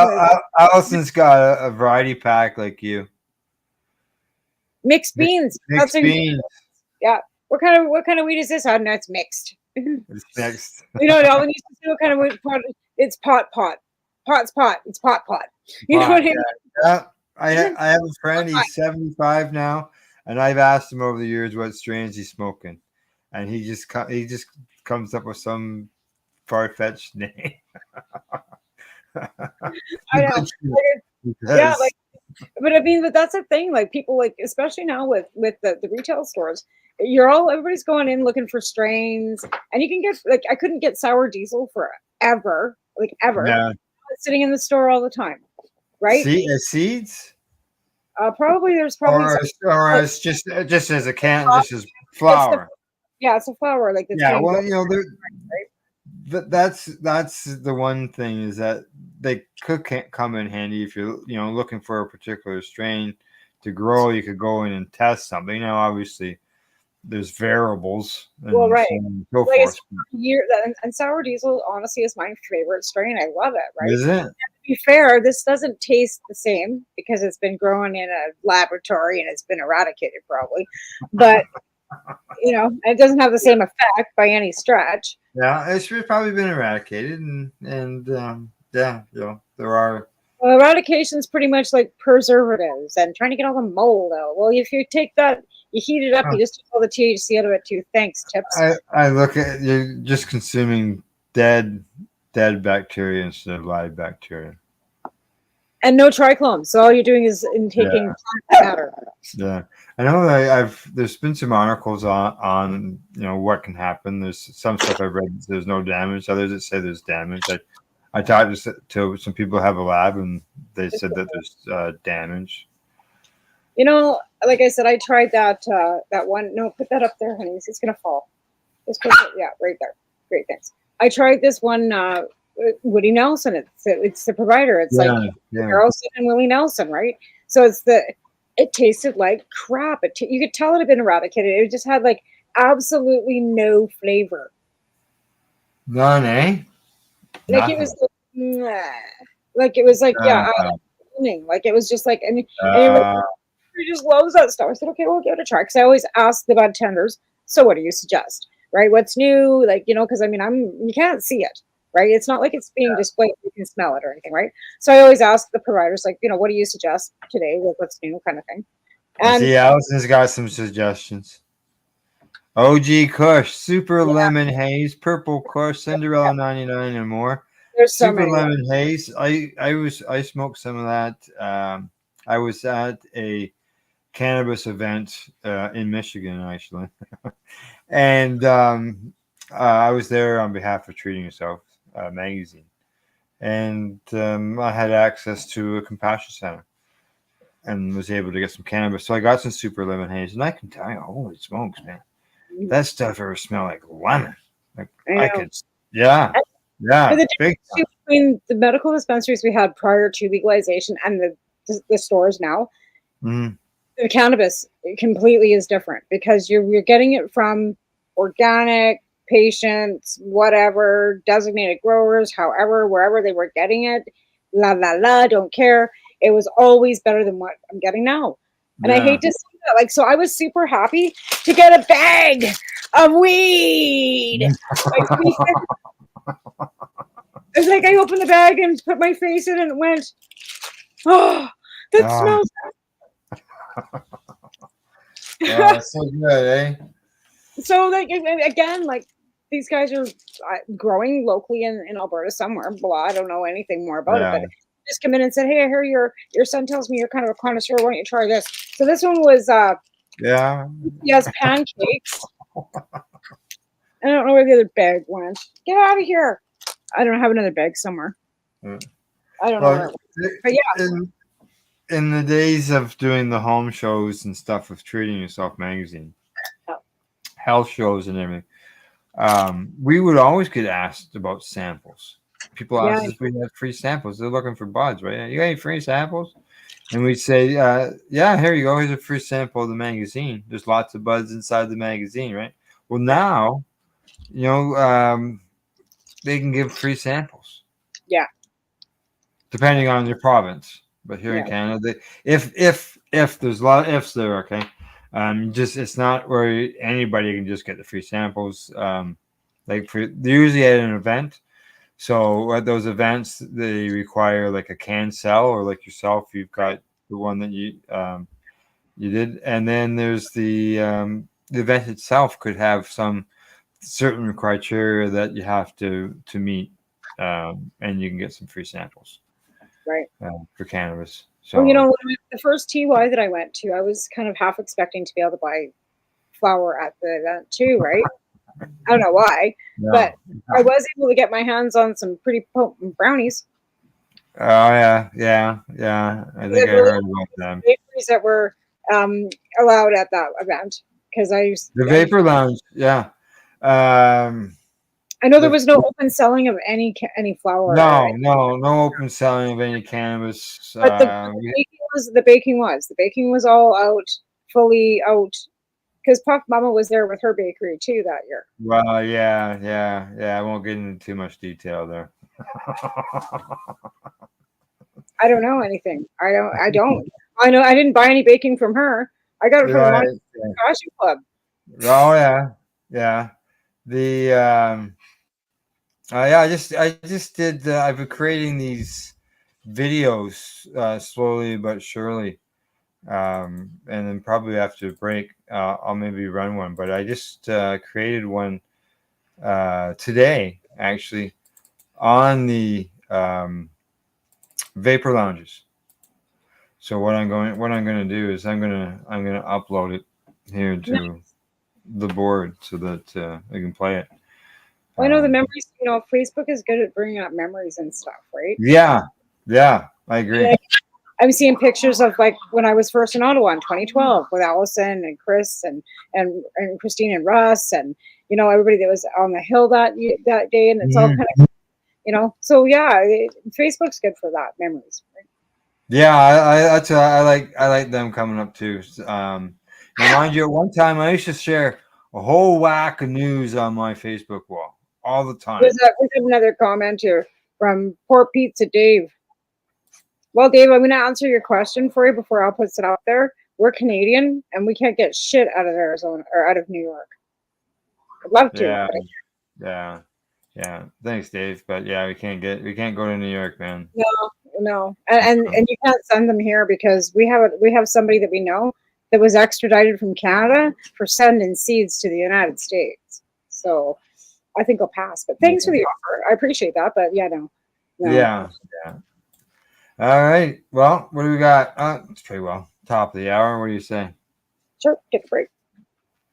Allison's got a variety pack like you. Mixed beans. Mixed beans. Yeah. What kind of weed is this? Oh, no, it's mixed. It's mixed. No one used to say what kind of weed. It's pot. Pot's pot. It's pot. You know what I mean? Yeah. I have a friend. He's 75 now, and I've asked him over the years what strains he's smoking, and he just comes up with some far-fetched name. I know. Yeah, but I mean, but that's the thing. Like people, especially now with the retail stores, everybody's going in looking for strains, and you can get I couldn't get sour diesel forever, ever. Yeah. It's sitting in the store all the time, right? Seeds. Probably there's probably or it's just as a can, just as flour. It's a flour like this. Yeah, well, that's the one thing is that they could come in handy if you're looking for a particular strain to grow. You could go in and test something. Now, obviously, there's variables. And right. So forth. And sour diesel, honestly, is my favorite strain. I love it. Right? Is it? And to be fair, this doesn't taste the same because it's been grown in a laboratory and it's been eradicated, probably. But it doesn't have the same effect by any stretch. Yeah, it's probably been eradicated, and there are. Well, eradication is pretty much like preservatives and trying to get all the mold out. Well, if you take that, you heat it up, you just take all the THC out of it too. Thanks, tips. I look at you're just consuming dead bacteria instead of live bacteria. And no trichomes. So all you're doing is taking plant matter. Yeah, I know. There's been some articles on what can happen. There's some stuff I've read. There's no damage. Others that say there's damage. I talked to some people who have a lab, and they said that there's damage. Like I said, I tried that one. No, put that up there, honey. It's gonna fall. Just put it, right there. Great, thanks. I tried this one. Woody Nelson. It's the provider. It's Carlson and Willie Nelson, right? So it tasted like crap. You could tell it had been eradicated. It just had absolutely no flavor. None, eh? It was it was it was just and he just loves that stuff. I said, okay, we'll give it a try. Because I always ask the bud tenders, so what do you suggest? Right? What's new? Because you can't see it. Right? It's not like it's being displayed. You can smell it or anything, right? So I always ask the providers, what do you suggest today? What's new, kind of thing. And Allison's got some suggestions. OG Kush, Super Lemon Haze, Purple Kush, Cinderella 99, and more. There's so Super many. Lemon Haze. I smoked some of that. I was at a cannabis event in Michigan, actually, and I was there on behalf of Treating Yourself magazine, and I had access to a compassion center and was able to get some cannabis. So I got some Super Lemon Haze, and I can tell you, holy smokes, man, that stuff ever smelled like lemon. I could, yeah. The difference between the medical dispensaries we had prior to legalization and the stores now, the cannabis completely is different because you're getting it from organic patients, whatever, designated growers, however, wherever they were getting it, don't care. It was always better than what I'm getting now. And I hate to see that. So I was super happy to get a bag of weed. It's I opened the bag and put my face in it and it went, oh, that smells. It's so good, eh? So again, these guys are growing locally in Alberta somewhere. Blah, I don't know anything more about it, Yeah. but just come in and said, "Hey, I hear your son tells me you're kind of a connoisseur. Why don't you try this?" So this one was Yeah. yes, pancakes. I don't know where the other bag went. Get out of here! I don't have another bag somewhere. Mm. I don't know where it went. But yeah. In the days of doing the home shows and stuff with Treating Yourself magazine, health shows and everything, we would always get asked about samples. People ask us if we had free samples. They're looking for buds, right? You got any free samples? And we'd say, yeah, here you go. Here's a free sample of the magazine. There's lots of buds inside the magazine, right? Well, now, you know, they can give free samples. Yeah. Depending on your province. But here in Canada, if there's a lot of ifs there, okay. Just it's not where anybody can just get the free samples. They're usually at an event. So at those events, they require like a can cell, or like yourself, you've got the one that you did, and then there's the event itself could have some certain criteria that you have to meet, and you can get some free samples. Right. For cannabis. So well, you know, the first TY that I went to, I was kind of half expecting to be able to buy flour at the event too, right? I don't know why, but I was able to get my hands on some pretty potent brownies. Oh yeah. I think I heard about them. Bakeries that were allowed at that event, because the Vapor Lounge. Yeah. I know there was no open selling of any flour. No open selling of any cannabis. But the baking was all out, fully out, because Puff Mama was there with her bakery too that year. Well, yeah. I won't get into too much detail there. I don't know anything. I don't. I know I didn't buy any baking from her. I got it from the Fashion Club. Oh yeah. The I just did. I've been creating these videos slowly but surely, and then probably after the break, I'll maybe run one. But I just created one today, actually, on the vapor lounges. So what I'm going to do is I'm going to upload it here to the board so that I can play it. Well, I know the memories, you know, Facebook is good at bringing up memories and stuff, right? Yeah, I agree. Like, I'm seeing pictures of like when I was first in Ottawa in 2012 with Allison and Chris and Christine and Russ and, you know, everybody that was on the hill that day, and it's all kind of, you know, so yeah, Facebook's good for that, memories. Right? Yeah, I like them coming up too. Mind you, at one time I used to share a whole whack of news on my Facebook wall all the time. We have another comment here from Poor Pizza Dave. Well, Dave, I'm going to answer your question for you before I'll put it up there. We're Canadian, and we can't get shit out of Arizona or out of New York. I'd love to. Yeah. Thanks, Dave. But yeah, we can't go to New York, man. No, and you can't send them here because we have somebody that we know that was extradited from Canada for sending seeds to the United States. So I think I'll pass. But thanks for the offer. I appreciate that. But yeah, no. Yeah. All right. Well, what do we got? It's pretty well. Top of the hour. What do you say? Sure. Take a break.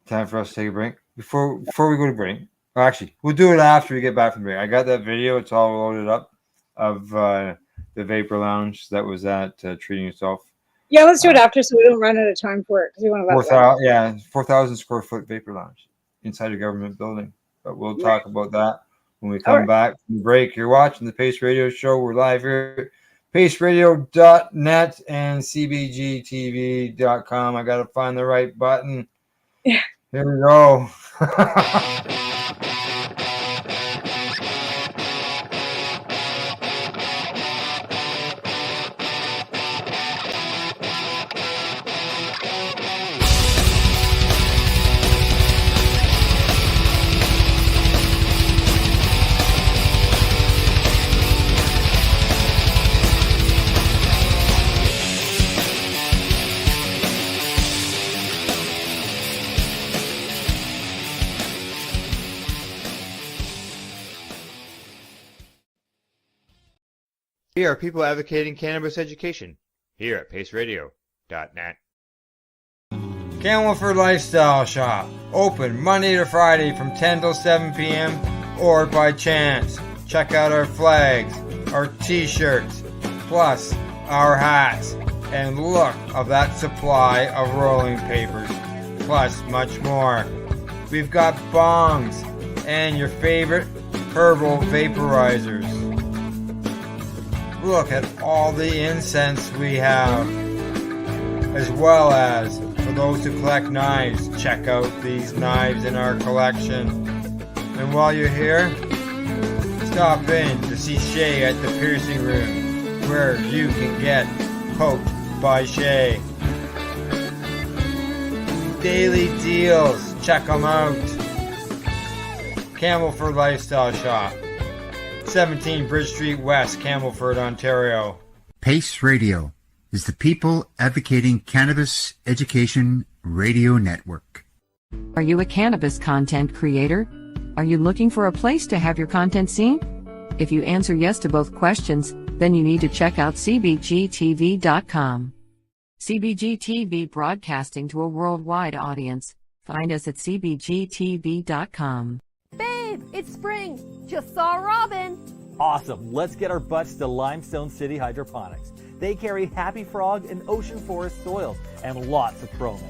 Time for us to take a break. Before we go to break. Well, actually, we'll do it after we get back from break. I got that video. It's all loaded up of the Vapor Lounge that was at Treating Yourself. Yeah, let's do it after so we don't run out of time for it because we want to 4,000 square foot Vapor Lounge inside a government building. But we'll talk about that when we come back from the break. You're watching the Pace Radio Show. We're live here at paceradio.net and cbgtv.com. I got to find the right button. Yeah. Here we go. We are people advocating cannabis education here at paceradio.net. Campbellford Lifestyle Shop, open Monday to Friday from 10 till 7 p.m. or by chance. Check out our flags, our t-shirts, plus our hats, and look of that supply of rolling papers, plus much more. We've got bongs and your favorite herbal vaporizers. Look at all the incense we have, as well as for those who collect knives, check out these knives in our collection. And while you're here, stop in to see Shay at the piercing room, where you can get poked by Shay. Daily deals, check them out. Campbellford Lifestyle Shop, 17 Bridge Street West, Campbellford, Ontario. Pace Radio is the people advocating cannabis education radio network. Are you a cannabis content creator? Are you looking for a place to have your content seen? If you answer yes to both questions, then you need to check out cbgtv.com. CBGTV broadcasting to a worldwide audience. Find us at cbgtv.com. Babe, it's spring. Just saw Robin. Awesome. Let's get our butts to Limestone City Hydroponics. They carry Happy Frog and Ocean Forest soils and lots of pro mix.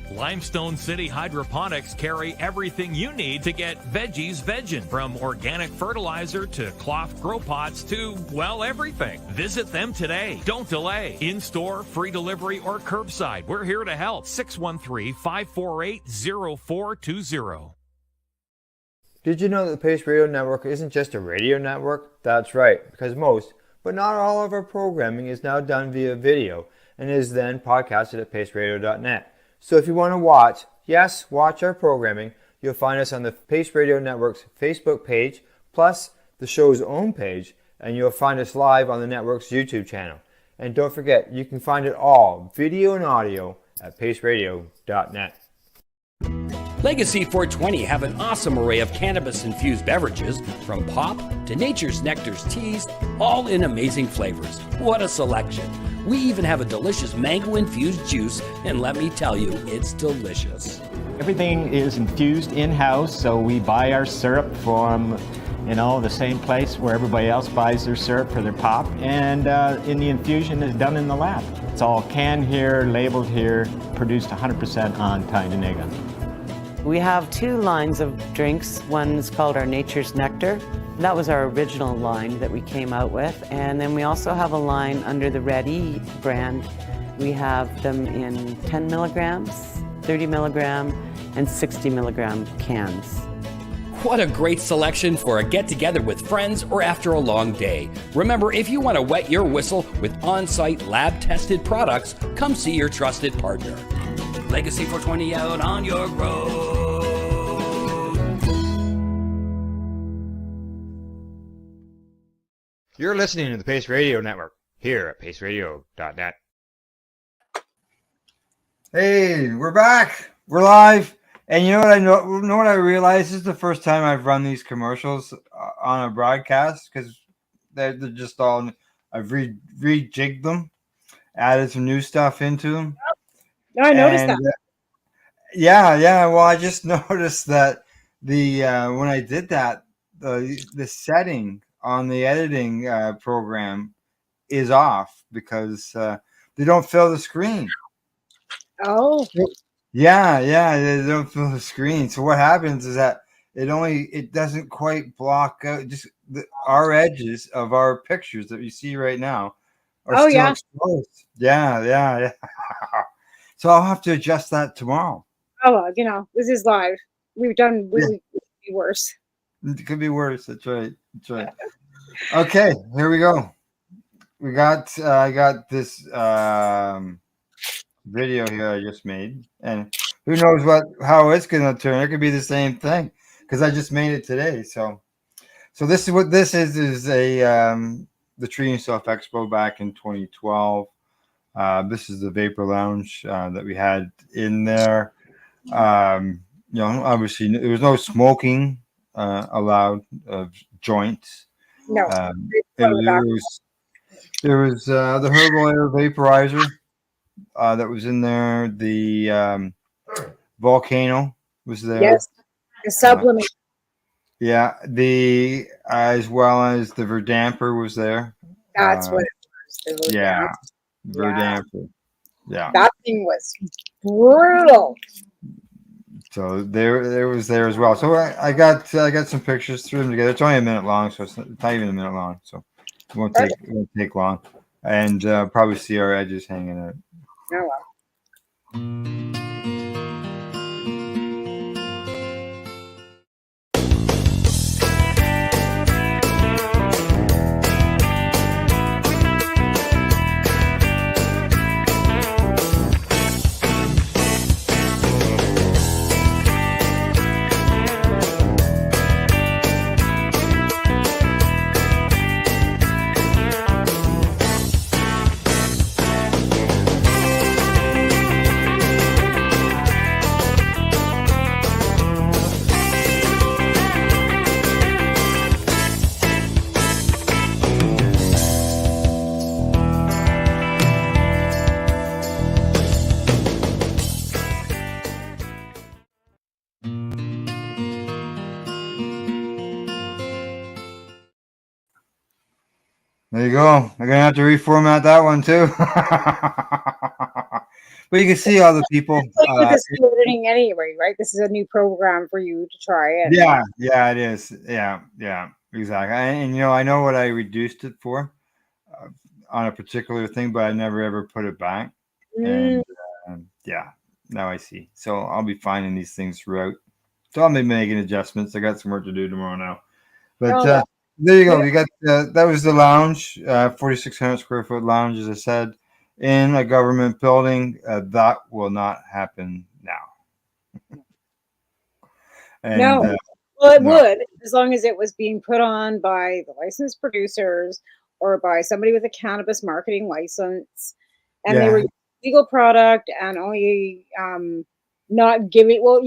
Limestone City Hydroponics carry everything you need to get veggies veggin', from organic fertilizer to cloth grow pots to, well, everything. Visit them today. Don't delay. In-store, free delivery, or curbside. We're here to help. 613-548-0420. Did you know that the Pace Radio Network isn't just a radio network? That's right, because most, but not all of our programming is now done via video and is then podcasted at paceradio.net. So if you want to watch our programming, you'll find us on the Pace Radio Network's Facebook page, plus the show's own page, and you'll find us live on the network's YouTube channel. And don't forget, you can find it all, video and audio, at paceradio.net. Legacy 420 have an awesome array of cannabis-infused beverages, from pop to Nature's Nectar's teas, all in amazing flavors. What a selection! We even have a delicious mango-infused juice, and let me tell you, it's delicious. Everything is infused in-house, so we buy our syrup from, the same place where everybody else buys their syrup for their pop, and the infusion is done in the lab. It's all canned here, labeled here, produced 100% on Tyndonega. We have two lines of drinks. One's called our Nature's Nectar. That was our original line that we came out with. And then we also have a line under the Red E brand. We have them in 10 milligrams, 30 milligram, and 60 milligram cans. What a great selection for a get-together with friends or after a long day. Remember, if you want to wet your whistle with on-site lab-tested products, come see your trusted partner. Legacy 420 out on your road. You're listening to the Pace Radio Network here at paceradio.net. Hey, we're back. We're live. And you know what I realized? This is the first time I've run these commercials on a broadcast, because they're just all, I've rejigged them, added some new stuff into them. No, I noticed that. Yeah. Well, I just noticed that when I did that, the setting on the editing program is off, because they don't fill the screen. Oh. Yeah, they don't fill the screen. So what happens is that it doesn't quite block out just our edges of our pictures that you see right now are still exposed. Yeah. So I'll have to adjust that tomorrow. Oh, this is live. We've done really worse. It could be worse. That's right. Okay, here we go. I got this video here I just made, and who knows how it's gonna turn. It could be the same thing, because I just made it today. So this is what this is the Tree Yourself Expo back in 2012. This is the vapor lounge that we had in there. Obviously there was no smoking allowed of joints. No. There was the herbal air vaporizer that was in there. The volcano was there. Yes, the sublimate. Yeah, the as well as the verdamper was there. That's what it was. Yeah, Yeah. verdamper. Yeah. That thing was brutal. So there was there as well. So I got some pictures, threw them together. It's only a minute long, so it's not even a minute long. So it won't take long, and probably see our edges hanging out. Oh well. There you go. I'm gonna have to reformat that one too. But you can see all the people. With this editing anyway, right? This is a new program for you to try it. Yeah, it is. Yeah, exactly. And I know what I reduced it for on a particular thing, but I never ever put it back. And yeah, now I see. So I'll be finding these things throughout. So I'll be making adjustments. I got some work to do tomorrow now. But there you go. You got that was the lounge, 4,600 square foot lounge, as I said, in a government building. That will not happen now. And, no. Well, it would, as long as it was being put on by the licensed producers or by somebody with a cannabis marketing license, and they were legal product and only not giving. Well,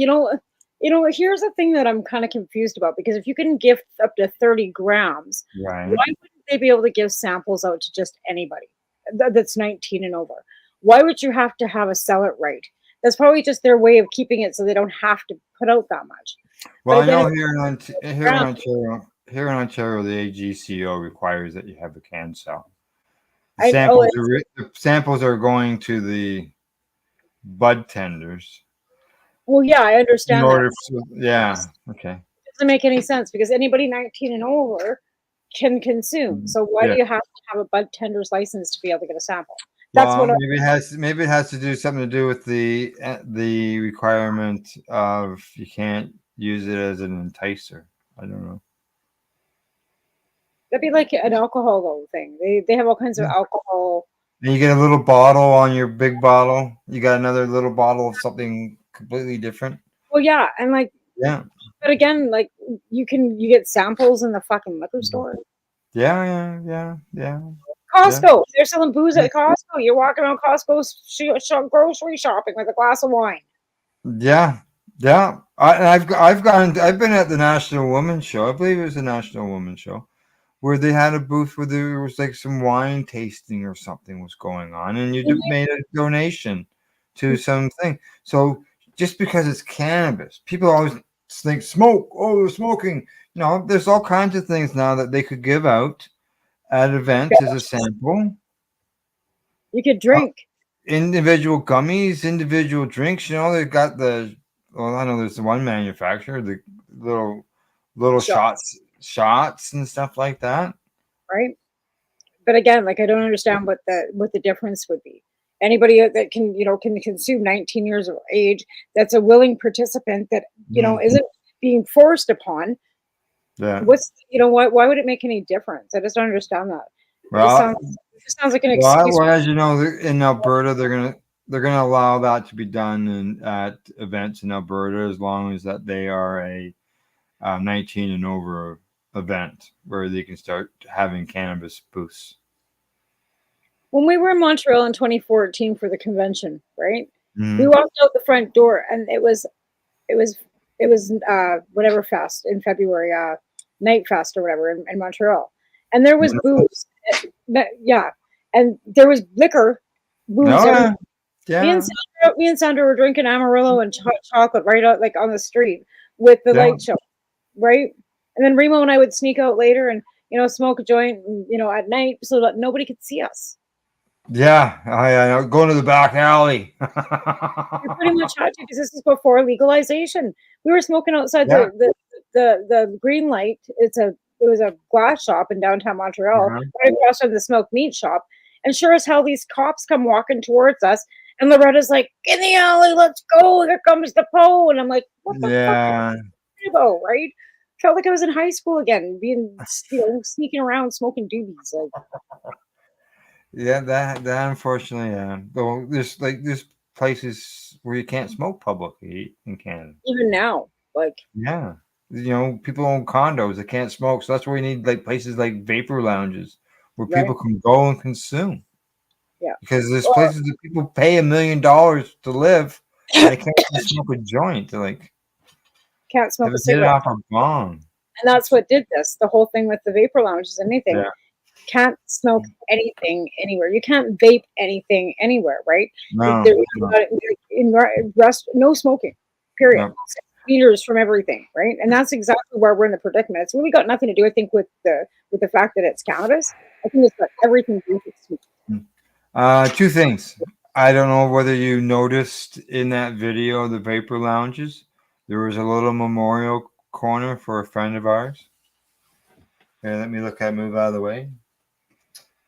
here's the thing that I'm kind of confused about, because if you can gift up to 30 grams, right, why wouldn't they be able to give samples out to just anybody that's 19 and over? Why would you have to have a sell it right? That's probably just their way of keeping it so they don't have to put out that much. Well, I know here in Ontario, the AGCO requires that you have a can sell. The samples are going to the bud tenders. Well, yeah, I understand that. Okay. It doesn't make any sense, because anybody 19 and over can consume. So why do you have to have a bud tender's license to be able to get a sample? That's maybe it has to do something to do with the requirement of you can't use it as an enticer. I don't know. That'd be like an alcohol though thing. They have all kinds of alcohol. And you get a little bottle on your big bottle. You got another little bottle of something completely different. Well, yeah, and but again, you get samples in the fucking liquor store. Yeah. Costco, they're selling booze at Costco. You're walking around Costco grocery shopping with a glass of wine. Yeah. I've been at the National Women's Show. I believe it was the National Women's Show, where they had a booth where there was like some wine tasting or something was going on, and you made a donation to something. So just because it's cannabis, people always think smoke. Oh, they're smoking. There's all kinds of things now that they could give out at events as a sample. You could drink individual gummies, individual drinks. They've got I know there's the one manufacturer, the little shots and stuff like that. Right. But again, I don't understand what the difference would be. Anybody that can consume 19 years of age, that's a willing participant that isn't being forced upon. Yeah. Why would it make any difference? I just don't understand that. Well, it just sounds like an excuse. Well, as you know, in Alberta, they're gonna allow that to be done at events in Alberta, as long as that they are a 19 and over event where they can start having cannabis booths. When we were in Montreal in 2014 for the convention, right? Mm-hmm. We walked out the front door, and it was whatever fest in February, Night Fest or whatever in Montreal, and there was booths Yeah, and there was liquor booths. No, Me yeah, and Sandra were drinking Amarillo and hot chocolate right out like on the street with the yeah, light show, right? And then Remo and I would sneak out later and smoke a joint, at night so that nobody could see us. yeah. I going to the back alley. We pretty much had to because this is before legalization. We were smoking outside Yeah. the green light. It was a glass shop in downtown Montreal, right across from the smoked meat shop. And sure as hell, these cops come walking towards us, and Loretta's like, "In the alley, let's go! Here comes the Poe!" And I'm like, "What the fuck? Yeah, Go right?" Felt like I was in high school again, being sneaking around smoking doobies. Like, yeah. That unfortunately, yeah. Though there's places where you can't smoke publicly in Canada. even now, like, Yeah, people own condos that can't smoke, so that's where we need like places like vapor lounges where right? people can go and consume. Yeah. Because there's places that people pay $1 million to live, and they can't even smoke a joint. They're like, Can't smoke they a get it cigarette. off a bong. And that's what did this. The whole thing with the vapor lounges, anything. Yeah. Can't smoke anything anywhere. You can't vape anything anywhere, right? No, No smoking, period. no. Meters from everything, right? And that's exactly where we're in the predicament. It's really got nothing to do, I think, with the fact that it's cannabis. I think it's got everything to do with smoking. Two things. I don't know whether you noticed in that video, the vapor lounges, there was a little memorial corner for a friend of ours. Here, let me move out of the way.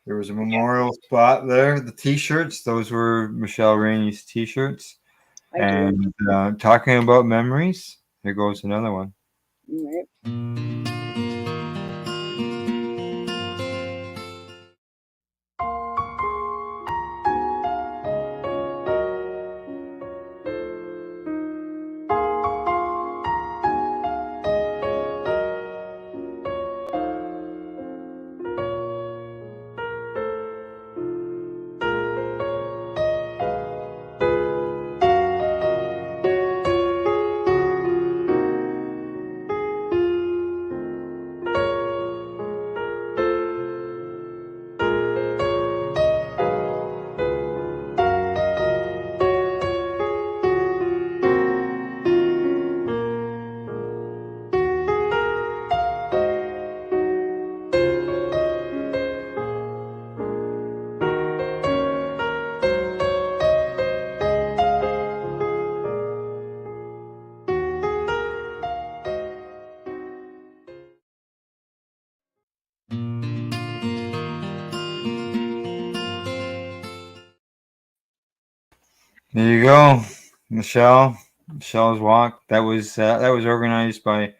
There was a memorial spot there. The t-shirts, those were Michelle Rainey's t-shirts. And talking about memories, here goes another one. Right. There you go, Michelle's walk. That was organized by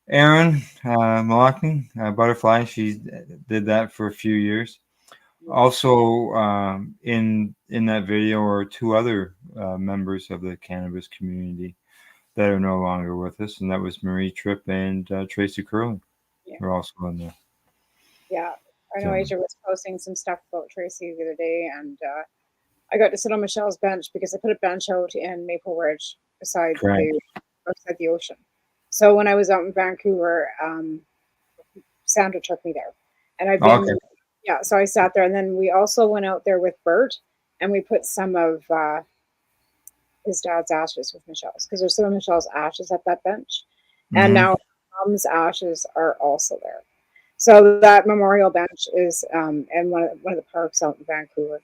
Erin Malachny, Butterfly. She did that for a few years. Also, in that video are two other members of the cannabis community that are no longer with us, and that was Marie Tripp and Tracy Curley. Yeah. They're also in there. Yeah, I know Asia was posting some stuff about Tracy the other day, and I got to sit on Michelle's bench because I put a bench out in Maple Ridge beside the ocean. So when I was out in Vancouver, Sandra took me there, and I've been so I sat there, and then we also went out there with Bert, and we put some of his dad's ashes with Michelle's because there's some of Michelle's ashes at that bench, and now Mom's ashes are also there. So that memorial bench is in one of the parks out in Vancouver.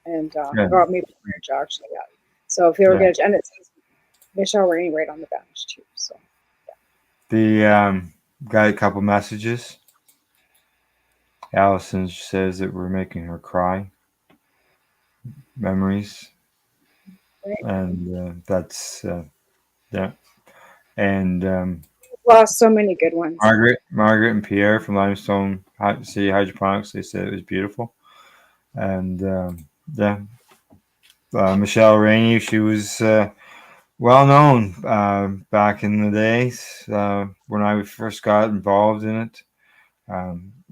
And Maple Ridge, actually, yeah. So if you ever get and it says Michelle Rainey right on the bench too. So the got a couple messages. Allison says that we're making her cry. Memories, and that's and lost so many good ones. Margaret and Pierre from Limestone City Hydroponics. They said it was beautiful, and Michelle Rainey, she was well known back in the days when I first got involved in it.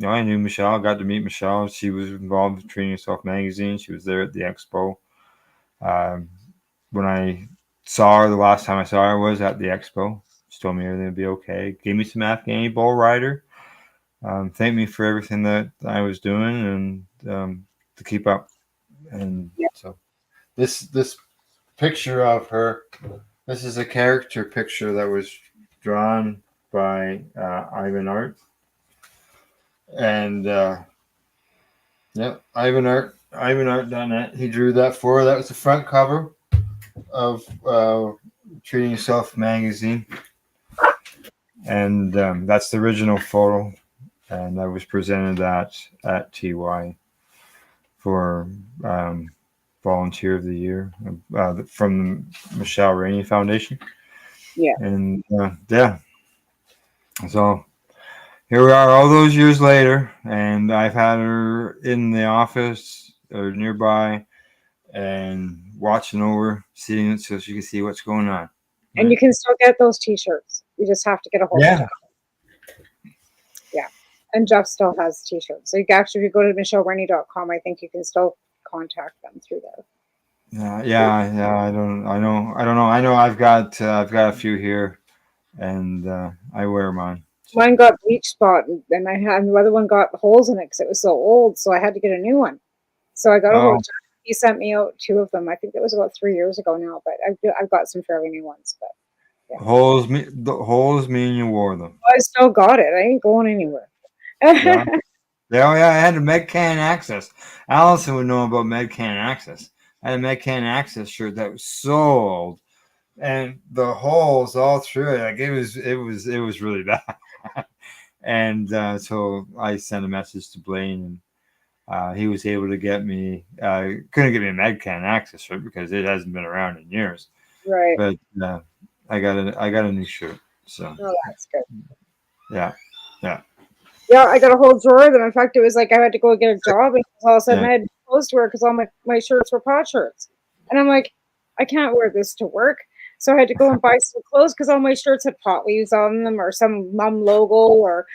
I knew Michelle, got to meet Michelle. She was involved with Treating Yourself magazine. She was there at the expo. When I saw her, the last time I saw her was at the expo. She told me everything would be okay. Gave me some Afghani bull rider. thanked me for everything that I was doing and to keep up. And so this picture of her, this is a character picture that was drawn by Ivan Art. And IvanArt.net. He drew that for her. That was the front cover of Treating Yourself magazine. And that's the original photo. And I was presented that at TY for Volunteer of the Year from the Michelle Rainey Foundation. Yeah. And so here we are all those years later, and I've had her in the office or nearby and watching over, seeing it so she can see what's going on. And you can still get those t-shirts. You just have to get a hold of them. Yeah. And Jeff still has t-shirts. So you can actually, if you go to michellerennie.com, I think you can still contact them through there. Yeah. I don't know. I know I've got a few here, and I wear them on. Mine got bleach spot, and the other one got holes in it because it was so old. So I had to get a new one. So I got a hold of Jeff. He sent me out 2 of them. I think that was about 3 years ago now, but I've got some fairly new ones. But yeah. The holes mean you wore them. I still got it. I ain't going anywhere. Yeah. I had a MedCan Access. Allison would know about MedCan Access. I had a MedCan Access shirt that was so old, and the holes all through it. Like it was really bad. And so I sent a message to Blaine, and he was able to get me. Couldn't get me a MedCan Access shirt because it hasn't been around in years. Right. But I got a new shirt. So. Oh, that's good. Yeah. Yeah, I got a whole drawer of them. In fact, it was like I had to go get a job, and all of a sudden I had clothes to wear because all my shirts were pot shirts. And I'm like, I can't wear this to work. So I had to go and buy some clothes because all my shirts had pot leaves on them or some mum logo or,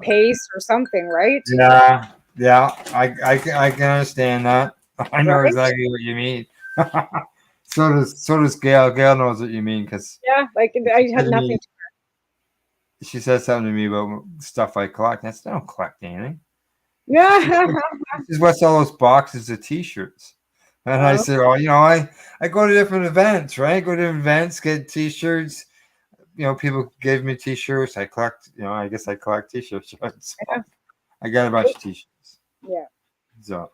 paste or something, right? Yeah. I can understand that. I know exactly what you mean. So does Gail. Gail knows what you mean because like I had nothing to she said something to me about stuff I collect. I don't collect anything. Yeah. This is what's all those boxes of T-shirts. And I said, I go to different events, right? Go to different events, get T-shirts. People gave me T-shirts. I collect, I guess I collect T-shirts. So I got a bunch of T-shirts. Yeah. So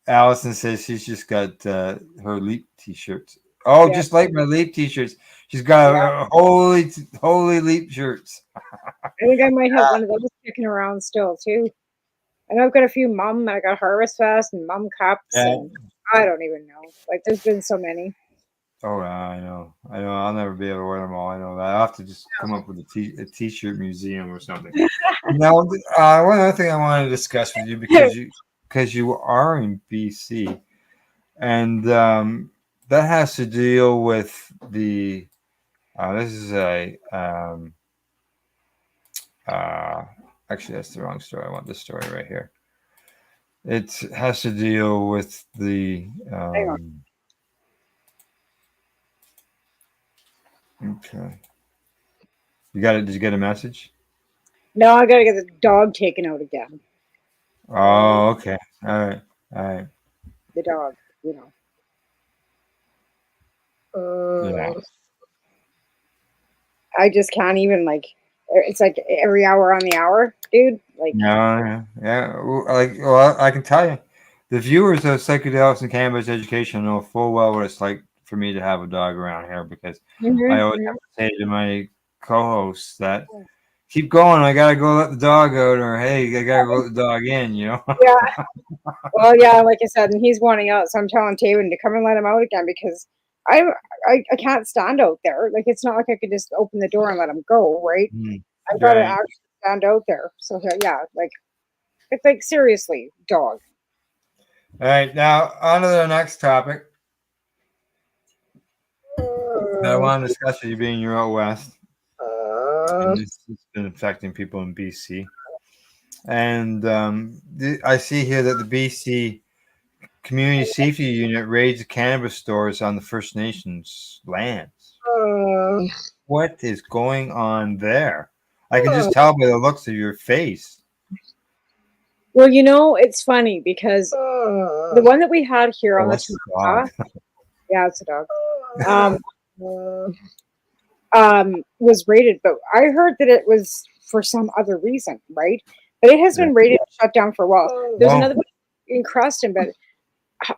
Allison says she's just got her Leap T-shirts. Oh, just like my Leap T-shirts. She's got holy Leap shirts. I think I might have one of those kicking around still too. And I've got a few mum. I got Harvest Fest and mum cups. And I don't even know. Like there's been so many. Oh, I know. I'll never be able to wear them all. I know that. I'll have to just come up with a T-shirt museum or something. Now, one other thing I want to discuss with you because you are in BC, and that has to deal with the. This is a. Actually, that's the wrong story. I want this story right here. It has to deal with the. Okay. You got it? Did you get a message? No, I gotta get the dog taken out again. Oh, okay. All right. The dog, Yeah. I just can't even it's like every hour on the hour, dude. Like yeah. Well, I can tell you, the viewers of Psychedelics and Cannabis Education know full well what it's like for me to have a dog around here because I always have to say to my co-hosts that keep going. I gotta go let the dog out, or hey, I gotta go let the dog in. Yeah. Well, yeah, like I said, and he's wanting out, so I'm telling Taven to come and let him out again because I can't stand out there. Like it's not like I could just open the door and let him go, right? I've got to actually stand out there. So yeah, it's like seriously, dog. All right, now on to the next topic. I want to discuss with you being you're out west. And it's been affecting people in BC. And I see here that the BC Community Safety Unit raids cannabis stores on the First Nations lands. What is going on there? I can just tell by the looks of your face. Well, it's funny because the one that we had here on the Tamara, yeah, it's a dog. Was rated, but I heard that it was for some other reason, right? But it has been rated and shut down for a while. There's another one in Creston, but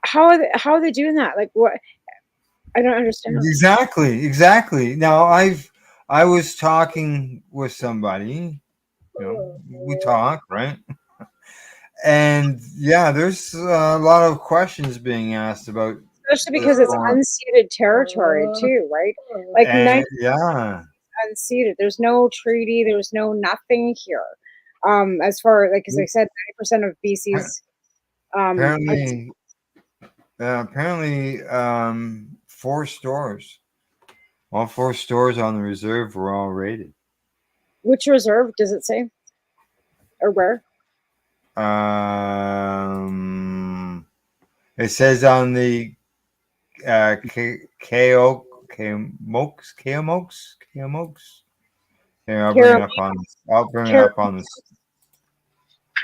how are they doing that? Like what? I don't understand. Exactly. Now I was talking with somebody, we talk, right? And yeah, there's a lot of questions being asked about, especially because it's unceded territory too, right? Like 90% unceded. There's no treaty. There's no nothing here. As far as I said, 90% of BC's. Apparently, 4 stores. All 4 stores on the reserve were all rated. Which reserve does it say? Or where? It says on the K-O-Mokes. Here, I'll bring it up on this. I'll bring it up on this.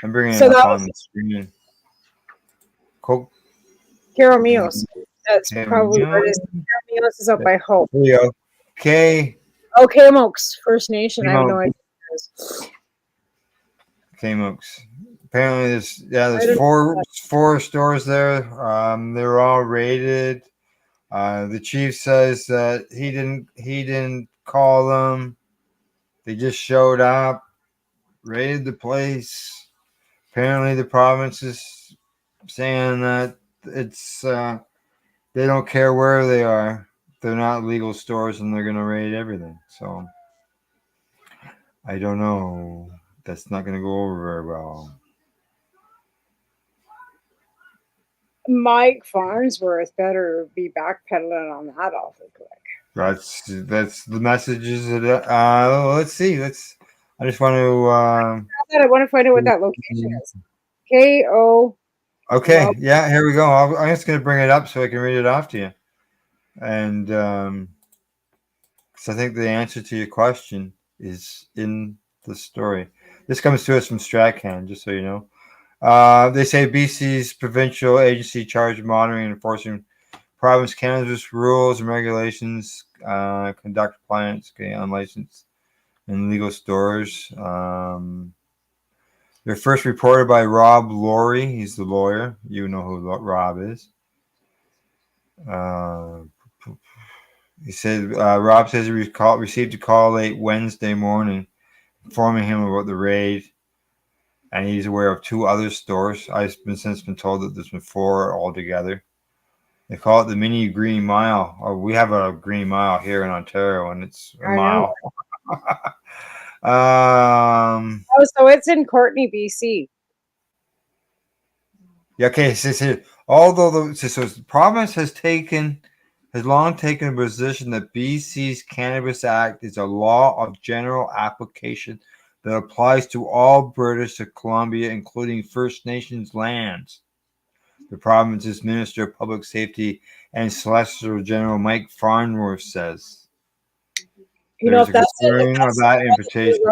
I'm bringing it up on the screen. Carameos. That's probably what it is. Carameos is up by Hope. Here you go. K-Mokes First Nation. I have no idea what it is. K-Mokes. Apparently, there's 4 stores there. They're all rated. The chief says that he didn't call them. They just showed up, raided the place. Apparently, the province is saying that it's they don't care where they are. They're not legal stores, and they're going to raid everything. So I don't know. That's not going to go over very well. Mike Farnsworth better be backpedaling on that awfully quick. That's the messages that let's see. I just want to I want to find out what that location is. K-O. Okay, yeah, here we go. I'm just going to bring it up so I can read it off to you. And because I think the answer to your question is in the story. This comes to us from Stratcan, just so you know. They say BC's provincial agency charged with monitoring and enforcing province cannabis rules and regulations, conduct compliance, unlicensed and legal stores. They're first reported by Rob Laurie. He's the lawyer. You know who Rob is. He said Rob says he received a call late Wednesday morning informing him about the raid, and he's aware of 2 other stores. I've since been told that there's been 4 altogether. They call it the mini Green Mile. We have a Green Mile here in Ontario, and it's a mile. So it's in Courtney, BC. Yeah, okay. So although the province has long taken a position that BC's Cannabis Act is a law of general application that applies to all British Columbia, including First Nations lands. The province's Minister of Public Safety and Solicitor General Mike Farnsworth says. There's a concern of that invitation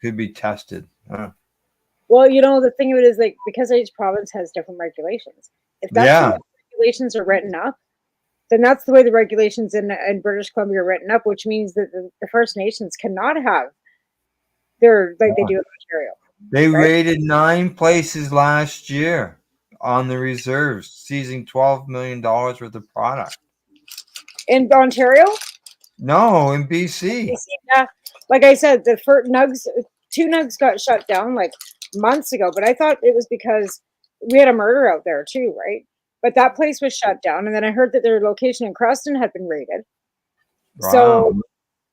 could be tested. Well, the thing of it is, like, because each province has different regulations. If that's the way the regulations are written up, then that's the way the regulations in British Columbia are written up, which means that the First Nations cannot have they do in Ontario. They raided 9 places last year on the reserves, seizing $12 million worth of product. In Ontario? No, in BC. Yeah. Like I said, the 2 nugs got shut down like months ago, but I thought it was because we had a murder out there too, right? But that place was shut down, and then I heard that their location in Creston had been raided. Wow. So,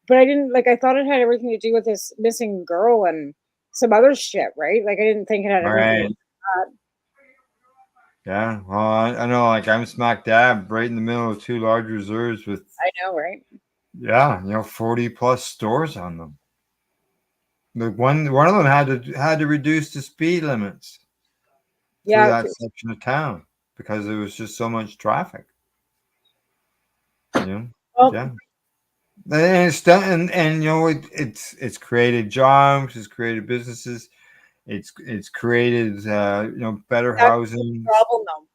but I didn't I thought it had everything to do with this missing girl and some other shit, right? Like I didn't think it had everything to do with that. Yeah, well, I know, I'm smack dab right in the middle of 2 large reserves with. I know, right? Yeah, 40 plus stores on them. One of them had to reduce the speed limits through that section of town because there was just so much traffic. Well, And it's done, and it's created jobs, it's created businesses, it's created better That's the housing. problem, though,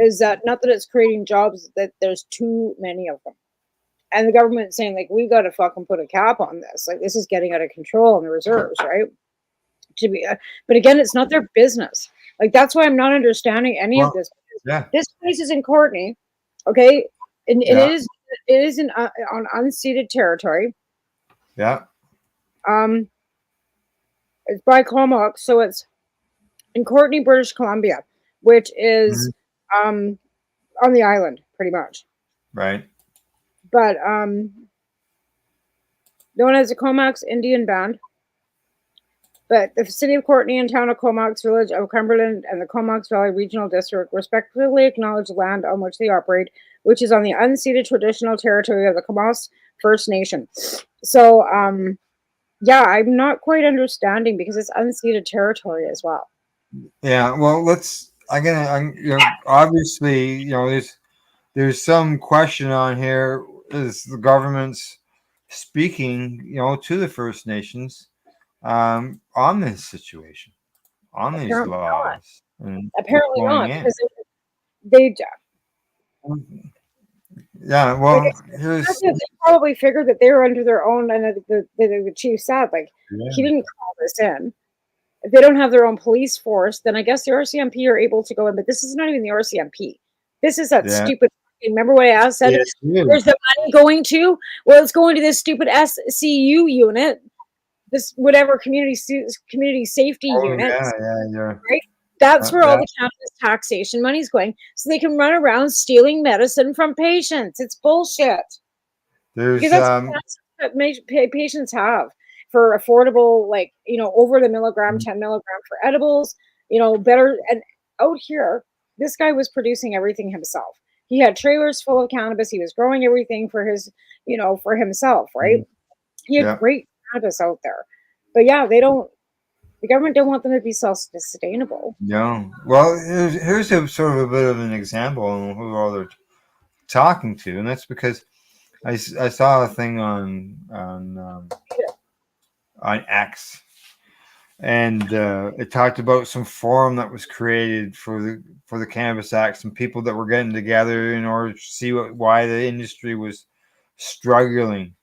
is that not that it's creating jobs, that there's too many of them. And the government saying, like, we got to fucking put a cap on this. Like, this is getting out of control in the reserves, right? To be, but again, it's not their business. Like, that's why I'm not understanding any of this. Yeah. This place is in Courtney, okay, and it is on unceded territory. Yeah. It's by Comox, so it's in Courtney, British Columbia, which is on the island, pretty much. Right. But known as the Comox Indian Band. But the city of Courtney and town of Comox, village of Cumberland, and the Comox Valley Regional District respectively acknowledge the land on which they operate, which is on the unceded traditional territory of the Comox First Nation. So, yeah, I'm not quite understanding because it's unceded territory as well. Yeah. Well, obviously, there's some question on here. Is the government's speaking, to the First Nations on this situation, on these laws? Apparently not, because they yeah, well, they probably figured that they were under their own, and the chief said, like, he didn't call this in. If they don't have their own police force, then I guess the RCMP are able to go in, but this is not even the RCMP. This is that stupid, remember what I said? Where's the money going to? Well, it's going to this stupid SCU unit, this whatever community safety unit. Right? That's where all the cannabis taxation money is going, so they can run around stealing medicine from patients. It's bullshit. Because that's what patients have for affordable, like, over the milligram, 10 milligram for edibles, better. And out here, this guy was producing everything himself. He had trailers full of cannabis. He was growing everything for his, for himself, right? He had great cannabis out there. But yeah, the government don't want them to be self-sustainable. No. Well, here's a sort of a bit of an example on who all they're talking to, and that's because I saw a thing on X, and it talked about some forum that was created for the Cannabis Act, some people that were getting together in order to see why the industry was struggling.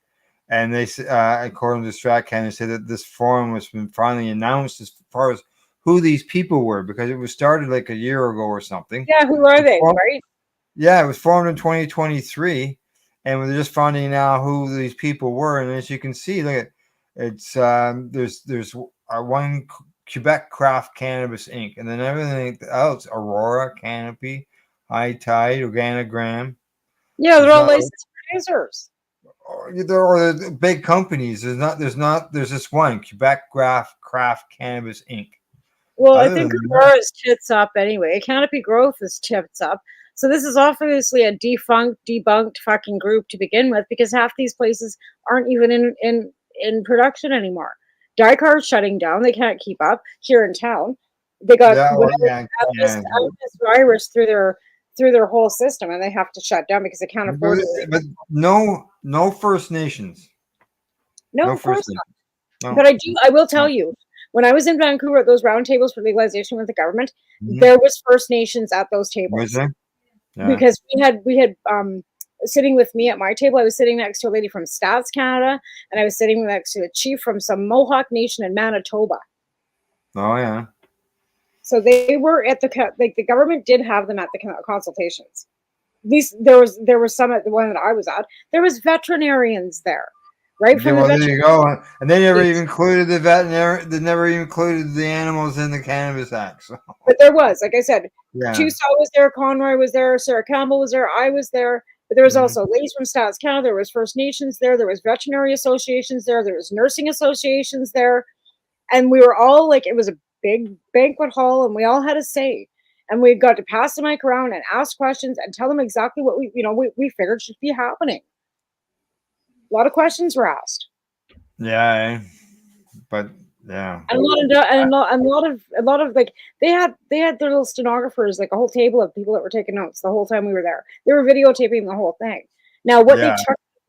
And they, according to StratCan, they said that this forum has been finally announced as far as who these people were, because it was started like a year ago or something. Yeah, who are they, right? Yeah, it was formed in 2023, and we're just finding out who these people were. And as you can see, look at it's there's one Quebec Craft Cannabis Inc., and then everything else: Aurora, Canopy, High Tide, Organigram. Yeah, they're all licensed producers. There are the big companies. There's this one, Quebec Craft Cannabis Inc. Well, I think Aurora is tits up anyway. Canopy Growth is tits up. So this is obviously a debunked fucking group to begin with, because half these places aren't even in production anymore. Dicar's shutting down. They can't keep up here in town. They got this virus through their whole system, and they have to shut down because they can't afford it. But no First Nations. No, of course not. No. But I will tell you, when I was in Vancouver at those roundtables for legalization with the government, there was First Nations at those tables. Was there? Yeah. Because we had sitting with me at my table, I was sitting next to a lady from Stats Canada, and I was sitting next to a chief from some Mohawk Nation in Manitoba. Oh yeah. So they were at the government did have them at the consultations. At least there was some at the one that I was at. There was veterinarians there, right? There you go. And they never even included the veterinary. They never even included the animals in the Cannabis Act. So. But there was, like I said, Tusaw was there, Conroy was there, Sarah Campbell was there, I was there. But there was also ladies from Stats Canada. There was First Nations there. There was veterinary associations there. There was nursing associations there, and we were all like, it was a big banquet hall, and we all had a say, and we got to pass the mic around and ask questions and tell them exactly what we figured should be happening. A lot of questions were asked. Yeah, but yeah, and a lot of like they had their little stenographers, like a whole table of people that were taking notes the whole time we were there. They were videotaping the whole thing. Now, what they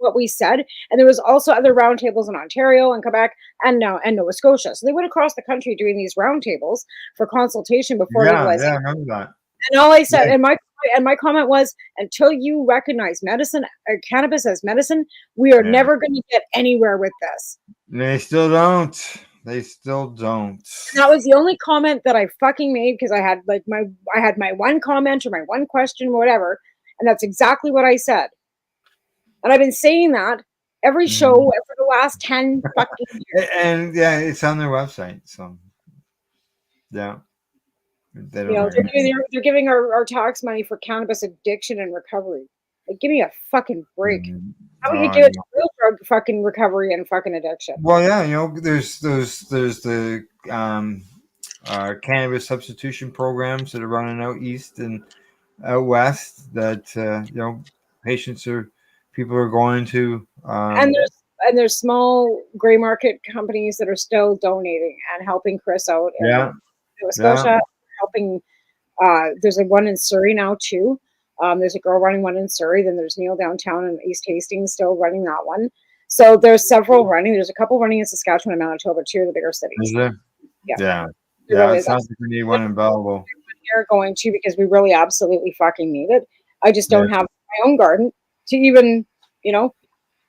what we said. And there was also other roundtables in Ontario and Quebec and now and Nova Scotia. So they went across the country doing these roundtables for consultation before legalizing. Yeah, I remember that. And all I said, and my comment was, until you recognize medicine, cannabis as medicine, we are never going to get anywhere with this. They still don't. They still don't. And that was the only comment that I fucking made, because I had my one comment or my one question or whatever, and that's exactly what I said. And I've been saying that every show for the last 10 fucking years. And yeah, it's on their website. So yeah. They're giving our tax money for cannabis addiction and recovery. Like, give me a fucking break. How about you give it to real drug fucking recovery and fucking addiction? Well, yeah, there's the cannabis substitution programs that are running out east and out west that people are going to. And there's small gray market companies that are still donating and helping Chris out. In Nova Scotia, helping. There's one in Surrey now too. There's a girl running one in Surrey. Then there's Neil downtown in East Hastings still running that one. So there's several running. There's a couple running in Saskatchewan and Manitoba, two of the bigger cities. Is there? Yeah. It sounds like we need one in Belleville. We're going to, because we really absolutely fucking need it. I just don't have my own garden to even,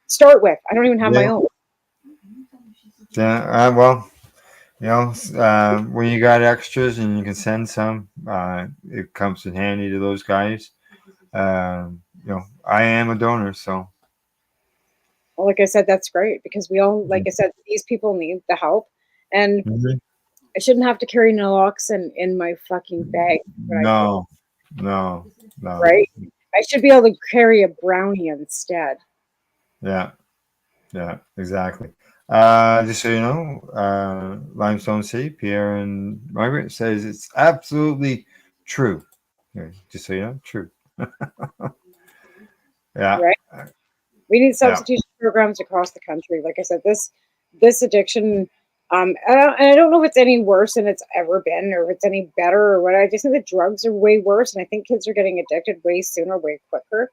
start with. I don't even have my own. Yeah. Well, when you got extras and you can send some, it comes in handy to those guys. I am a donor, so. Well, like I said, that's great, because we all, like I said, these people need the help, and I shouldn't have to carry naloxone in my fucking bag. No. Right? I should be able to carry a brownie instead. Yeah, exactly. Just so you know, Limestone City, Pierre and Margaret says it's absolutely true. Just so you know, true. Yeah. Right. We need substitution programs across the country. Like I said, this addiction, and I don't know if it's any worse than it's ever been, or if it's any better or what. I just think the drugs are way worse, and I think kids are getting addicted way sooner, way quicker.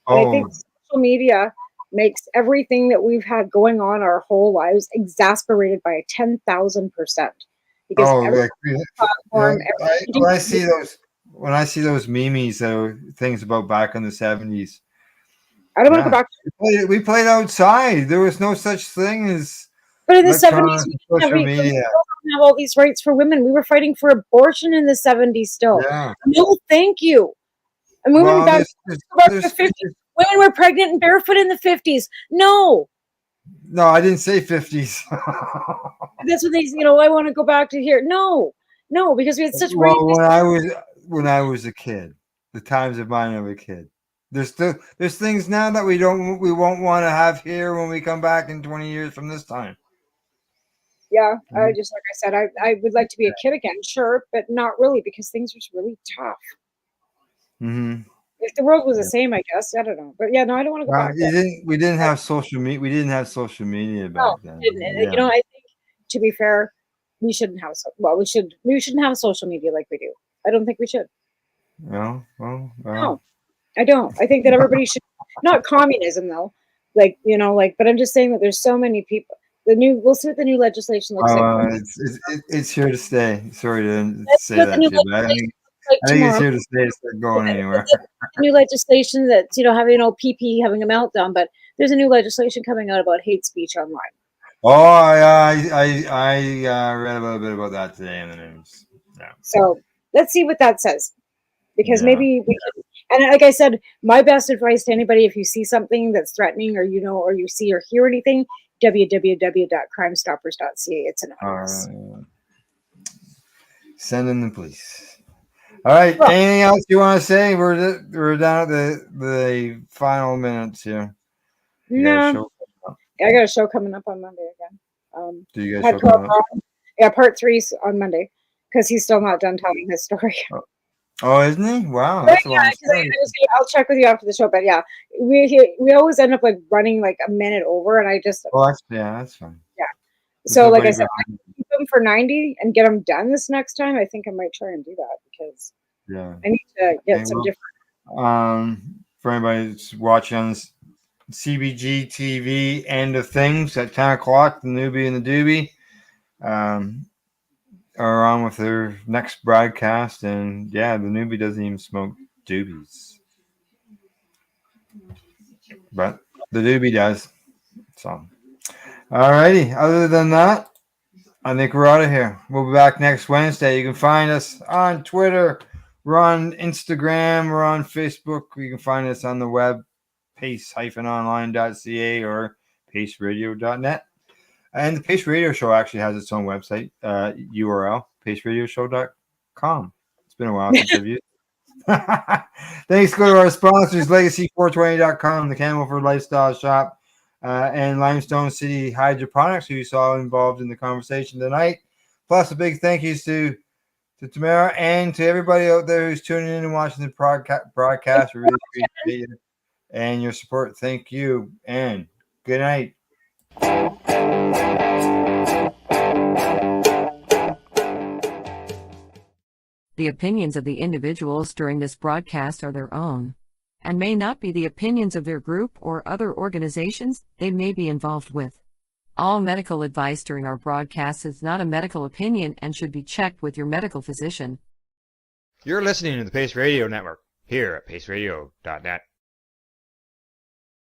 And I think social media makes everything that we've had going on our whole lives exasperated by 10,000%. Because when I see those memes, things about back in the 70s. I don't want to go back. We played outside. There was no such thing as. But in the 70s, we didn't have all these rights for women. We were fighting for abortion in the 70s still. Yeah. No, thank you. And women back in the 50s. Women were pregnant and barefoot in the 50s. No, I didn't say 50s. That's what they, I want to go back to here. No, because we had such when I was a kid, the times of mine of a kid. There's things now that we won't want to have here when we come back in 20 years from this time. Yeah, I just, like I said, I would like to be a kid again, sure, but not really, because things were really tough. Mm-hmm. If the world was the same, I guess, I don't know, but yeah, no, I don't want to go back. We didn't have social media. We didn't have social media back then. Yeah. I think, to be fair, we shouldn't have. We shouldn't have social media like we do. I don't think we should. No, no, I don't. I think that everybody should. Not communism though, but I'm just saying that there's so many people. We'll see what the new legislation looks like. It's here to stay. Sorry to say that. I think it's here to stay. It's not going anywhere. New legislation that's having PP having a meltdown, but there's a new legislation coming out about hate speech online. Oh, I read a little bit about that today in the news. Yeah. So let's see what that says, because maybe we can. And like I said, my best advice to anybody: if you see something that's threatening, or or you see or hear anything, www.crimestoppers.ca. It's anonymous. Send in the police. All right. Well, anything else you want to say? We're down at the final minutes here. No, I got a show coming up on Monday again. Do you guys show coming up? Yeah, part 3's on Monday, because he's still not done telling his story. Oh, isn't he? Wow. That's I'll check with you after the show, but yeah, we always end up running a minute over, and I just. Well, that's fine. Yeah. So, like I said, I can keep them for 90 and get them done this next time. I think I might try and do that, because I need to get some different. For anybody that's watching us, CBG TV End of Things at 10 o'clock. The newbie and the doobie are on with their next broadcast. And yeah, the newbie doesn't even smoke doobies. But the doobie does. So, alrighty. Other than that, I think we're out of here. We'll be back next Wednesday. You can find us on Twitter. We're on Instagram. We're on Facebook. You can find us on the web, pace-online.ca or paceradio.net. And the Pace Radio Show actually has its own website, URL, paceradioshow.com. It's been a while since I've used it. Thanks go to our sponsors, legacy420.com, the Campbellford Lifestyle Shop, and Limestone City Hydroponics, who you saw involved in the conversation tonight. Plus, a big thank yous to Tamara and to everybody out there who's tuning in and watching the broadcast. We really appreciate it and your support. Thank you, and good night. The opinions of the individuals during this broadcast are their own, and may not be the opinions of their group or other organizations they may be involved with. All medical advice during our broadcast is not a medical opinion and should be checked with your medical physician. You're listening to the Pace Radio Network here at paceradio.net.